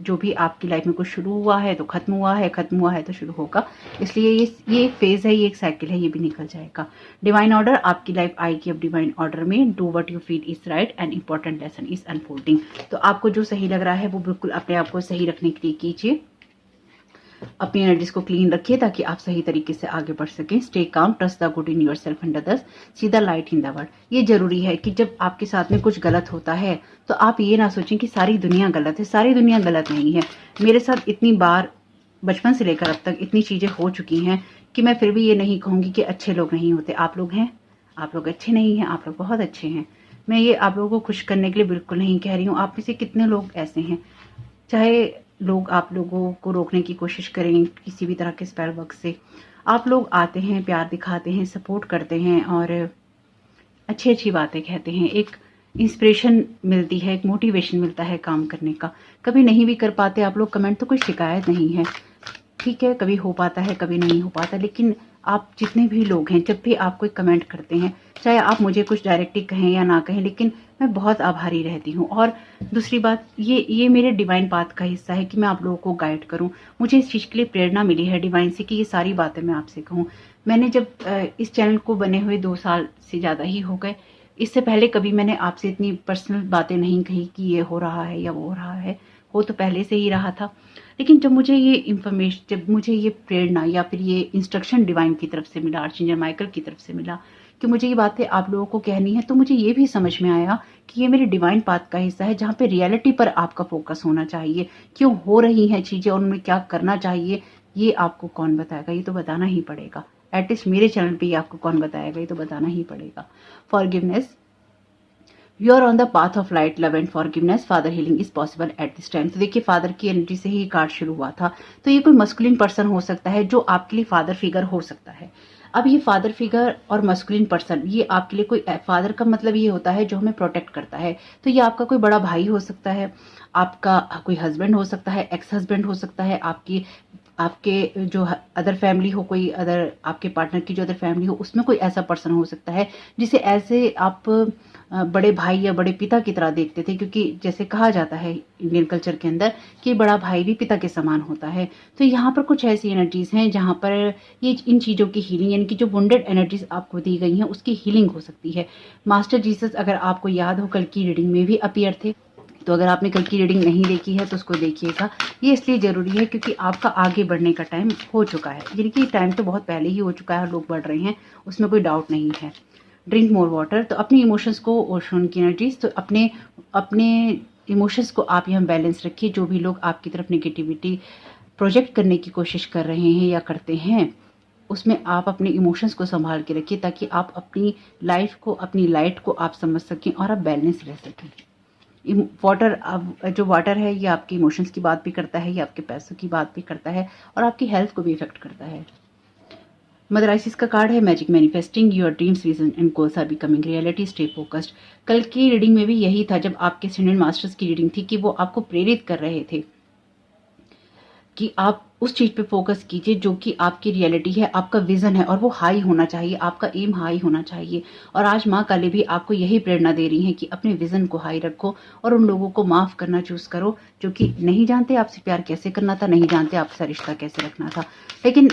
जो भी आपकी लाइफ में कुछ शुरू हुआ है तो खत्म हुआ है, खत्म हुआ है तो शुरू होगा। इसलिए ये एक फेज है, ये एक साइकिल है, ये भी निकल जाएगा। डिवाइन ऑर्डर, आपकी लाइफ आएगी अब डिवाइन ऑर्डर में। Do what you feel is right and important lesson is unfolding. तो आपको जो सही लग रहा है वो बिल्कुल अपने आप को सही रखने के लिए कीजिए। अपनी एनर्जीज को क्लीन रखिए ताकि आप सही तरीके से आगे बढ़ सकें। Stay calm, trust the good in your self and others, C the light in the world. ये जरूरी है कि जब आपके साथ में कुछ गलत होता है तो आप ये ना सोचें कि सारी दुनिया गलत है। सारी दुनिया गलत नहीं है। मेरे साथ इतनी बार बचपन से लेकर अब तक इतनी चीजें हो चुकी हैं कि मैं फिर भी ये नहीं कहूंगी कि अच्छे लोग नहीं होते। आप लोग हैं, आप लोग अच्छे नहीं हैं, आप लोग बहुत अच्छे हैं। मैं ये आप लोगों को खुश करने के लिए बिल्कुल नहीं कह रही हूँ। आप में से कितने लोग ऐसे हैं, चाहे लोग आप लोगों को रोकने की कोशिश करें किसी भी तरह के स्पेल वर्क से, आप लोग आते हैं, प्यार दिखाते हैं, सपोर्ट करते हैं और अच्छी अच्छी बातें कहते हैं। एक इंस्पिरेशन मिलती है, एक मोटिवेशन मिलता है काम करने का। कभी नहीं भी कर पाते आप लोग कमेंट तो कोई शिकायत नहीं है, ठीक है, कभी हो पाता है कभी नहीं हो पाता, लेकिन आप जितने भी लोग हैं जब भी आप कोई कमेंट करते हैं, चाहे आप मुझे कुछ डायरेक्टली कहें या ना कहें, लेकिन मैं बहुत आभारी रहती हूँ। और दूसरी बात, ये मेरे डिवाइन पाथ का हिस्सा है कि मैं आप लोगों को गाइड करूँ। मुझे इस चीज़ के लिए प्रेरणा मिली है डिवाइन से कि ये सारी बातें मैं आपसे कहूँ। मैंने जब इस चैनल को बने हुए 2 साल से ज़्यादा ही हो गए, इससे पहले कभी मैंने आपसे इतनी पर्सनल बातें नहीं कही कि ये हो रहा है या वो हो रहा है। हो तो पहले से ही रहा था, लेकिन जब मुझे ये इन्फॉर्मेशन, जब मुझे ये प्रेरणा या फिर ये इंस्ट्रक्शन डिवाइन की तरफ से मिला, आर्चेंजल माइकल की तरफ से मिला कि मुझे ये बातें आप लोगों को कहनी है, तो मुझे ये भी समझ में आया कि ये मेरे डिवाइन पाथ का हिस्सा है, जहाँ पे रियलिटी पर आपका फोकस होना चाहिए। क्यों हो रही हैं चीज़ें और उनमें क्या करना चाहिए, ये आपको कौन बताएगा? ये तो बताना ही पड़ेगा। एटलीस्ट मेरे चैनल पे आपको कौन बताएगा, ये तो बताना ही पड़ेगा। Forgiveness, you are on the path of light, love and forgiveness, father healing is possible at this time. तो देखिए, फादर की एनर्जी से ही कार्ड शुरू हुआ था, तो ये कोई मस्कुलिन पर्सन हो सकता है जो आपके लिए फादर फिगर हो सकता है। अब ये फादर फिगर और मस्कुलिन पर्सन, ये आपके लिए कोई, फादर का मतलब ये होता है जो हमें प्रोटेक्ट करता है। तो ये आपका कोई बड़ा भाई हो सकता है, आपका कोई हस्बैंड हो सकता है, एक्स हस्बैंड हो सकता है, आपके जो अदर फैमिली हो, कोई अदर आपके पार्टनर की जो अदर फैमिली हो, उसमें कोई ऐसा पर्सन हो सकता है जिसे ऐसे आप बड़े भाई या बड़े पिता की तरह देखते थे, क्योंकि जैसे कहा जाता है इंडियन कल्चर के अंदर कि बड़ा भाई भी पिता के समान होता है। तो यहाँ पर कुछ ऐसी एनर्जीज हैं जहाँ पर ये इन चीज़ों की हीलिंग, यानी कि जो वुंडेड एनर्जीज आपको दी गई हैं उसकी हीलिंग हो सकती है। मास्टर जीसस, अगर आपको याद हो, कल की रीडिंग में भी अपीयर थे, तो अगर आपने कल की रीडिंग नहीं देखी है तो उसको देखिएगा। ये इसलिए ज़रूरी है क्योंकि आपका आगे बढ़ने का टाइम हो चुका है, यानी कि टाइम तो बहुत पहले ही हो चुका है और लोग बढ़ रहे हैं, उसमें कोई डाउट नहीं है। ड्रिंक मोर वाटर, तो अपने इमोशंस को, ओशन की एनर्जीज, तो अपने इमोशंस को आप यहाँ बैलेंस रखिए। जो भी लोग आपकी तरफ नेगेटिविटी प्रोजेक्ट करने की कोशिश कर रहे हैं या करते हैं, उसमें आप अपने इमोशंस को संभाल के रखिए ताकि आप अपनी लाइफ को, अपनी लाइट को आप समझ सकें और आप बैलेंस रह सकें। वाटर, अब जो वाटर है ये आपके इमोशंस की बात भी करता है, ये आपके पैसों की बात भी करता है और आपकी हेल्थ को भी इफेक्ट करता है। मदर आइसिस का कार्ड है magic manifesting, your dreams vision and goals are becoming reality, stay focused. कल की रीडिंग में भी यही था, जब आपके एसेंडेंट मास्टर्स की रीडिंग थी, कि वो आपको प्रेरित कर रहे थे कि आप उस चीज पे फोकस कीजिए जो कि आपकी रियलिटी है, आपका विजन है, और वो हाई होना चाहिए, आपका एम हाई होना चाहिए। और आज माँ काली भी आपको यही प्रेरणा दे रही है कि अपने विजन को हाई रखो और उन लोगों को माफ करना चूज करो जो कि नहीं जानते आपसे प्यार कैसे करना था, नहीं जानते आपसे रिश्ता कैसे रखना था। लेकिन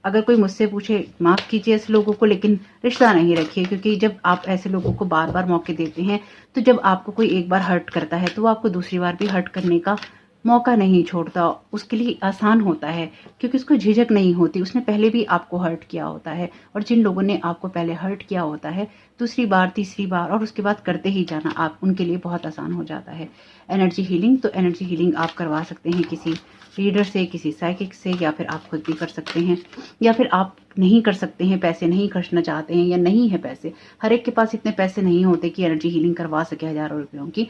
अगर कोई मुझसे पूछे, माफ कीजिए ऐसे लोगों को, लेकिन रिश्ता नहीं रखिए, क्योंकि जब आप ऐसे लोगों को बार बार मौके देते हैं, तो जब आपको कोई एक बार हर्ट करता है तो वो आपको दूसरी बार भी हर्ट करने का मौका नहीं छोड़ता। उसके लिए आसान होता है, क्योंकि उसको झिझक नहीं होती, उसने पहले भी आपको हर्ट किया होता है। और जिन लोगों ने आपको पहले हर्ट किया होता है, दूसरी बार, तीसरी बार और उसके बाद करते ही जाना आप उनके लिए बहुत आसान हो जाता है। एनर्जी हीलिंग, तो एनर्जी हीलिंग आप करवा सकते हैं किसी रीडर से, किसी साइकिक से, या फिर आप खुद भी कर सकते हैं, या फिर आप नहीं कर सकते हैं, पैसे नहीं खर्चना चाहते हैं, या नहीं है पैसे, हर एक के पास इतने पैसे नहीं होते कि एनर्जी हीलिंग करवा सके हजारों रुपयों की।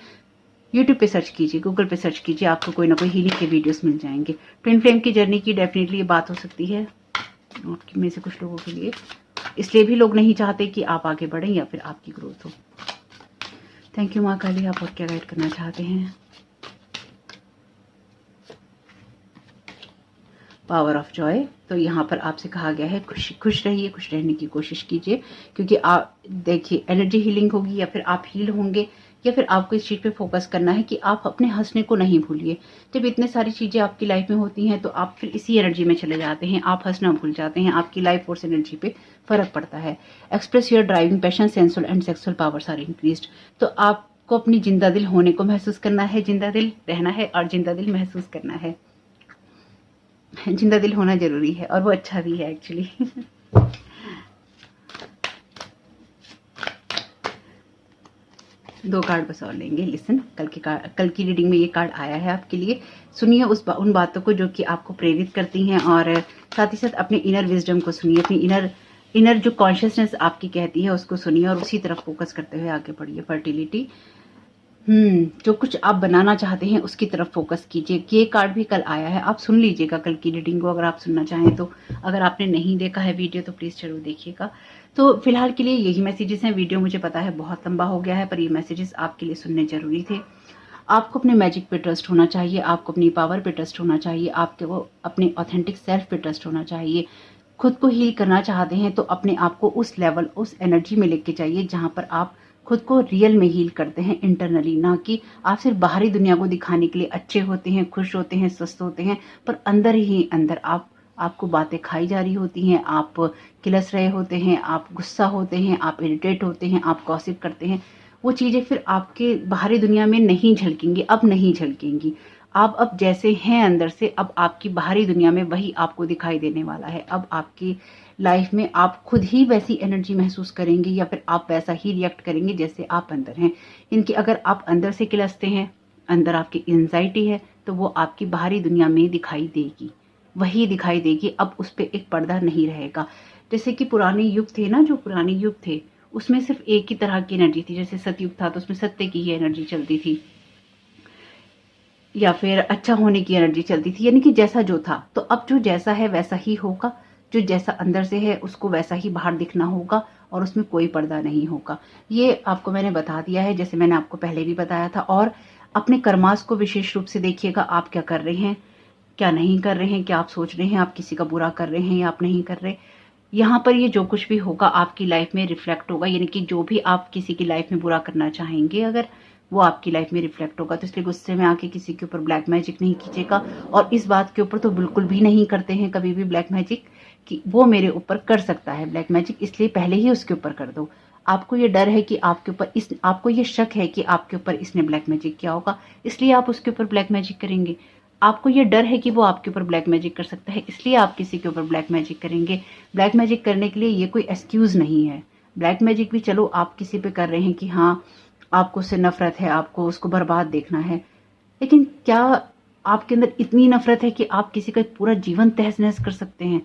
यूट्यूब पे सर्च कीजिए, गूगल पे सर्च कीजिए, आपको कोई ना कोई हीलिंग के वीडियोस मिल जाएंगे। ट्विन फ्लेम की जर्नी की डेफिनेटली ये बात हो सकती है आपकी में से कुछ लोगों के लिए, इसलिए भी लोग नहीं चाहते कि आप आगे बढ़ें या फिर आपकी ग्रोथ हो। थैंक यू माँ काली, आप और क्या गाइड करना चाहते हैं? पावर ऑफ जॉय, तो यहाँ पर आपसे कहा गया है खुश रहिए, खुश रहने की कोशिश कीजिए, क्योंकि आप देखिए एनर्जी हीलिंग होगी, या फिर आप हील होंगे, या फिर आपको इस चीज पे फोकस करना है कि आप अपने हंसने को नहीं भूलिए। जब इतने सारी चीजें आपकी लाइफ में होती हैं तो आप फिर इसी एनर्जी में चले जाते हैं, आप हंसना भूल जाते हैं, आपकी लाइफ फोर्स एनर्जी पे फर्क पड़ता है। Express your driving passion, sensual and sexual powers are increased, तो आपको अपनी जिंदा दिल होने को महसूस करना है, जिंदा दिल रहना है और जिंदा दिल महसूस करना है। जिंदा दिल होना जरूरी है और वो अच्छा भी है एक्चुअली। दो कार्ड बस और लेंगे। लिसन, कल की रीडिंग में ये कार्ड आया है आपके लिए। सुनिए उन बातों को जो कि आपको प्रेरित करती हैं, और साथ ही साथ अपने इनर विजडम को सुनिए, अपनी इनर जो कॉन्शियसनेस आपकी कहती है उसको सुनिए और उसी तरफ फोकस करते हुए आगे बढ़िए। फर्टिलिटी, जो कुछ आप बनाना चाहते हैं उसकी तरफ फोकस कीजिए। ये कार्ड भी कल आया है, आप सुन लीजिएगा कल की रीडिंग को अगर आप सुनना चाहें तो। अगर आपने नहीं देखा है वीडियो तो प्लीज जरूर देखिएगा। तो फिलहाल के लिए यही मैसेजेस हैं। वीडियो मुझे पता है बहुत लंबा हो गया है, पर ये मैसेजेस आपके लिए सुनने जरूरी थे। आपको अपने मैजिक पे ट्रस्ट होना चाहिए, आपको अपनी पावर पे ट्रस्ट होना चाहिए, आपको अपने ऑथेंटिक सेल्फ पे ट्रस्ट होना चाहिए। खुद को हील करना चाहते हैं तो अपने आप को उस लेवल, उस एनर्जी में लेके जाइए जहां पर आप खुद को रियल में हील करते हैं, इंटरनली, ना कि आप सिर्फ बाहरी दुनिया को दिखाने के लिए अच्छे होते हैं, खुश होते हैं, स्वस्थ होते हैं, पर अंदर ही अंदर आपको बातें खाई जा रही होती हैं, आप किलस रहे होते हैं, आप गुस्सा होते हैं, आप इरिटेट होते हैं, आप गॉसिप करते हैं। वो चीजें फिर आपके बाहरी दुनिया में नहीं झलकेंगी, अब नहीं झलकेंगी। आप अब जैसे हैं अंदर से, अब आपकी बाहरी दुनिया में वही आपको दिखाई देने वाला है। अब आपकी लाइफ में आप खुद ही वैसी एनर्जी महसूस करेंगे, या फिर आप वैसा ही रिएक्ट करेंगे जैसे आप अंदर हैं। इनकी अगर आप अंदर से किलसते हैं, अंदर आपकी एंजाइटी है, तो वो आपकी बाहरी दुनिया में दिखाई देगी, वही दिखाई देगी। अब उस पर एक पर्दा नहीं रहेगा। जैसे कि पुराने युग थे ना, जो पुराने युग थे उसमें सिर्फ एक ही तरह की एनर्जी थी। जैसे सतयुग था तो उसमें सत्य की ही एनर्जी चलती थी, या फिर अच्छा होने की एनर्जी चलती थी, यानी कि जैसा जो था। तो अब जो जैसा है वैसा ही होगा, जो जैसा अंदर से है उसको वैसा ही बाहर दिखना होगा, और उसमें कोई पर्दा नहीं होगा। ये आपको मैंने बता दिया है, जैसे मैंने आपको पहले भी बताया था। और अपने कर्मास को विशेष रूप से देखिएगा, आप क्या कर रहे हैं, क्या नहीं कर रहे हैं, क्या आप सोच रहे हैं, आप किसी का बुरा कर रहे हैं या आप नहीं कर रहे। यहाँ पर ये जो कुछ भी होगा आपकी लाइफ में रिफ्लेक्ट होगा, यानी कि जो भी आप किसी की लाइफ में बुरा करना चाहेंगे अगर, वो आपकी लाइफ में रिफ्लेक्ट होगा। तो इसलिए गुस्से में आके किसी के ऊपर ब्लैक मैजिक नहीं कीजिएगा। और इस बात के ऊपर तो बिल्कुल भी नहीं करते हैं कभी भी ब्लैक मैजिक, कि वो मेरे ऊपर कर सकता है ब्लैक मैजिक, इसलिए पहले ही उसके ऊपर कर दो। आपको ये डर है कि आपके ऊपर आपको ये शक है कि आपके ऊपर इसने ब्लैक मैजिक किया होगा, इसलिए आप उसके ऊपर ब्लैक मैजिक करेंगे। आपको ये डर है कि वो आपके ऊपर ब्लैक मैजिक कर सकता है, इसलिए आप किसी के ऊपर ब्लैक मैजिक करेंगे। ब्लैक मैजिक करने के लिए ये कोई एक्सक्यूज नहीं है। ब्लैक मैजिक भी चलो आप किसी पे कर रहे हैं कि हाँ आपको उससे नफरत है, आपको उसको बर्बाद देखना है, लेकिन क्या आपके अंदर इतनी नफरत है कि आप किसी का पूरा जीवन तहस नहस कर सकते हैं?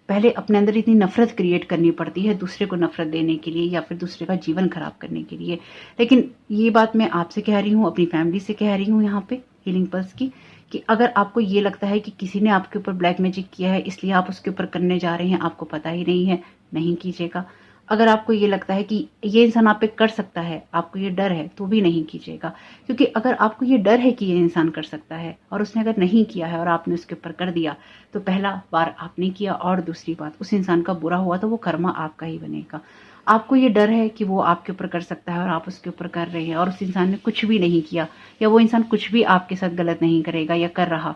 पहले अपने अंदर इतनी नफरत क्रिएट करनी पड़ती है दूसरे को नफरत देने के लिए, या फिर दूसरे का जीवन खराब करने के लिए। लेकिन ये बात मैं आपसे कह रही हूँ, अपनी फैमिली से कह रही हूँ यहाँ पे, हीलिंग पल्स की, कि अगर आपको ये लगता है कि किसी ने आपके ऊपर ब्लैक मैजिक किया है इसलिए आप उसके ऊपर करने जा रहे हैं, आपको पता ही नहीं है, नहीं कीजिएगा। अगर आपको ये लगता है कि ये इंसान आप पे कर सकता है, आपको ये डर है, तो भी नहीं कीजिएगा। क्योंकि अगर आपको ये डर है कि ये इंसान कर सकता है और उसने अगर नहीं किया है और आपने उसके ऊपर कर दिया, तो पहला बार आपने किया, और दूसरी बात उस इंसान का बुरा हुआ तो वो कर्मा आपका ही बनेगा। आपको ये डर है कि वो आपके ऊपर कर सकता है और आप उसके ऊपर कर रहे हैं और उस इंसान ने कुछ भी नहीं किया, या वो इंसान कुछ भी आपके साथ गलत नहीं करेगा या कर रहा,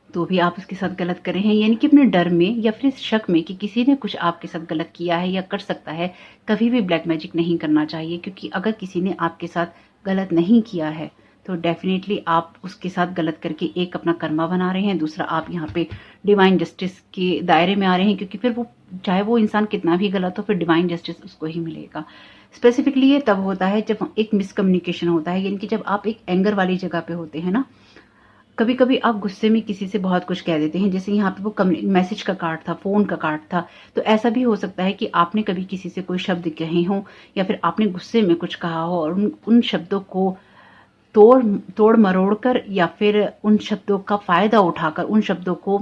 तो भी आप उसके साथ गलत कर रहे हैं। यानी कि अपने डर में या फिर इस शक में कि किसी ने कुछ आपके साथ गलत किया है या कर सकता है, कभी भी ब्लैक मैजिक नहीं करना चाहिए। क्योंकि अगर किसी ने आपके साथ गलत नहीं किया है तो डेफिनेटली आप उसके साथ गलत करके एक अपना कर्मा बना रहे हैं, दूसरा आप यहाँ पे डिवाइन जस्टिस के दायरे में आ रहे हैं। क्योंकि फिर वो चाहे वो इंसान कितना भी गलत हो, फिर डिवाइन जस्टिस उसको ही मिलेगा। स्पेसिफिकली ये तब होता है जब एक मिसकम्युनिकेशन होता है, यानी कि जब आप एक एंगर वाली जगह पे होते हैं ना, कभी कभी आप गुस्से में किसी से बहुत कुछ कह देते हैं। जैसे यहाँ पे वो मैसेज का कार्ड था, फोन का कार्ड था, तो ऐसा भी हो सकता है कि आपने कभी किसी से कोई शब्द कहे हों या फिर आपने गुस्से में कुछ कहा हो और उन शब्दों को तोड़ मरोड़ कर या फिर उन शब्दों का फायदा उठाकर उन शब्दों को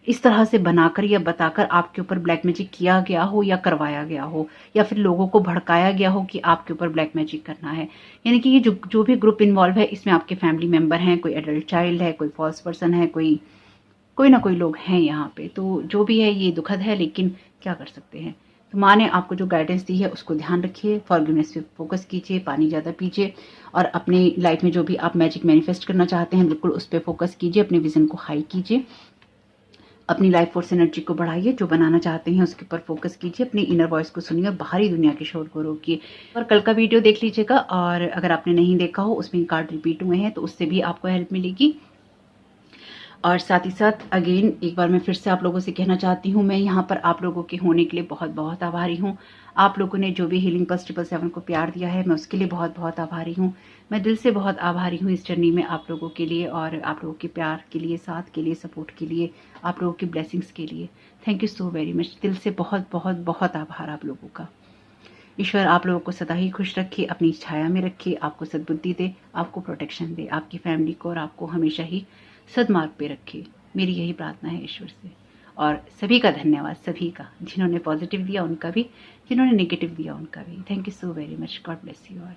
इस तरह से बनाकर या बताकर आपके ऊपर ब्लैक मैजिक किया गया हो या करवाया गया हो, या फिर लोगों को भड़काया गया हो कि आपके ऊपर ब्लैक मैजिक करना है। यानी कि ये जो भी ग्रुप इन्वॉल्व है, इसमें आपके फैमिली मेंबर हैं, कोई एडल्ट चाइल्ड है, कोई फॉल्स पर्सन है, कोई ना कोई लोग हैं यहाँ पे। तो जो भी है ये दुखद है, लेकिन क्या कर सकते हैं। तो माँ ने आपको जो गाइडेंस दी है उसको ध्यान रखिए, फॉरगिवनेस पे फोकस कीजिए, पानी ज़्यादा पीजिए, और अपनी लाइफ में जो भी आप मैजिक मैनिफेस्ट करना चाहते हैं बिल्कुल उस पर फोकस कीजिए, अपने विजन को हाई कीजिए, अपनी लाइफ फोर्स एनर्जी को बढ़ाइए, जो बनाना चाहते हैं उसके ऊपर फोकस कीजिए, अपनी इनर वॉइस को सुनिए और बाहरी दुनिया के शोर को रोकिए। और कल का वीडियो देख लीजिएगा, और अगर आपने नहीं देखा हो उसमें कार्ड रिपीट हुए हैं तो उससे भी आपको हेल्प मिलेगी। और साथ ही साथ अगेन एक बार मैं फिर से आप लोगों से कहना चाहती हूँ, मैं यहाँ पर आप लोगों के होने के लिए बहुत बहुत आभारी हूँ। आप लोगों ने जो भी हीलिंग पल्स 777 को प्यार दिया है, मैं उसके लिए बहुत बहुत आभारी हूँ। मैं दिल से बहुत आभारी हूँ इस जर्नी में आप लोगों के लिए, और आप लोगों के प्यार के लिए, साथ के लिए, सपोर्ट के लिए, आप लोगों की ब्लेसिंग्स के लिए। Thank you so very much. दिल से बहुत बहुत बहुत आभार आप लोगों का। ईश्वर आप लोगों को सदा ही खुश रखे, अपनी छाया में रखे, आपको सद्बुद्धि दे, आपको प्रोटेक्शन दे, आपकी फैमिली को और आपको हमेशा ही सदमार्ग पे रखे। मेरी यही प्रार्थना है ईश्वर से। और सभी का धन्यवाद, सभी का, जिन्होंने पॉजिटिव दिया उनका भी, जिन्होंने नेगेटिव दिया उनका भी। Thank you so very much. God bless you all.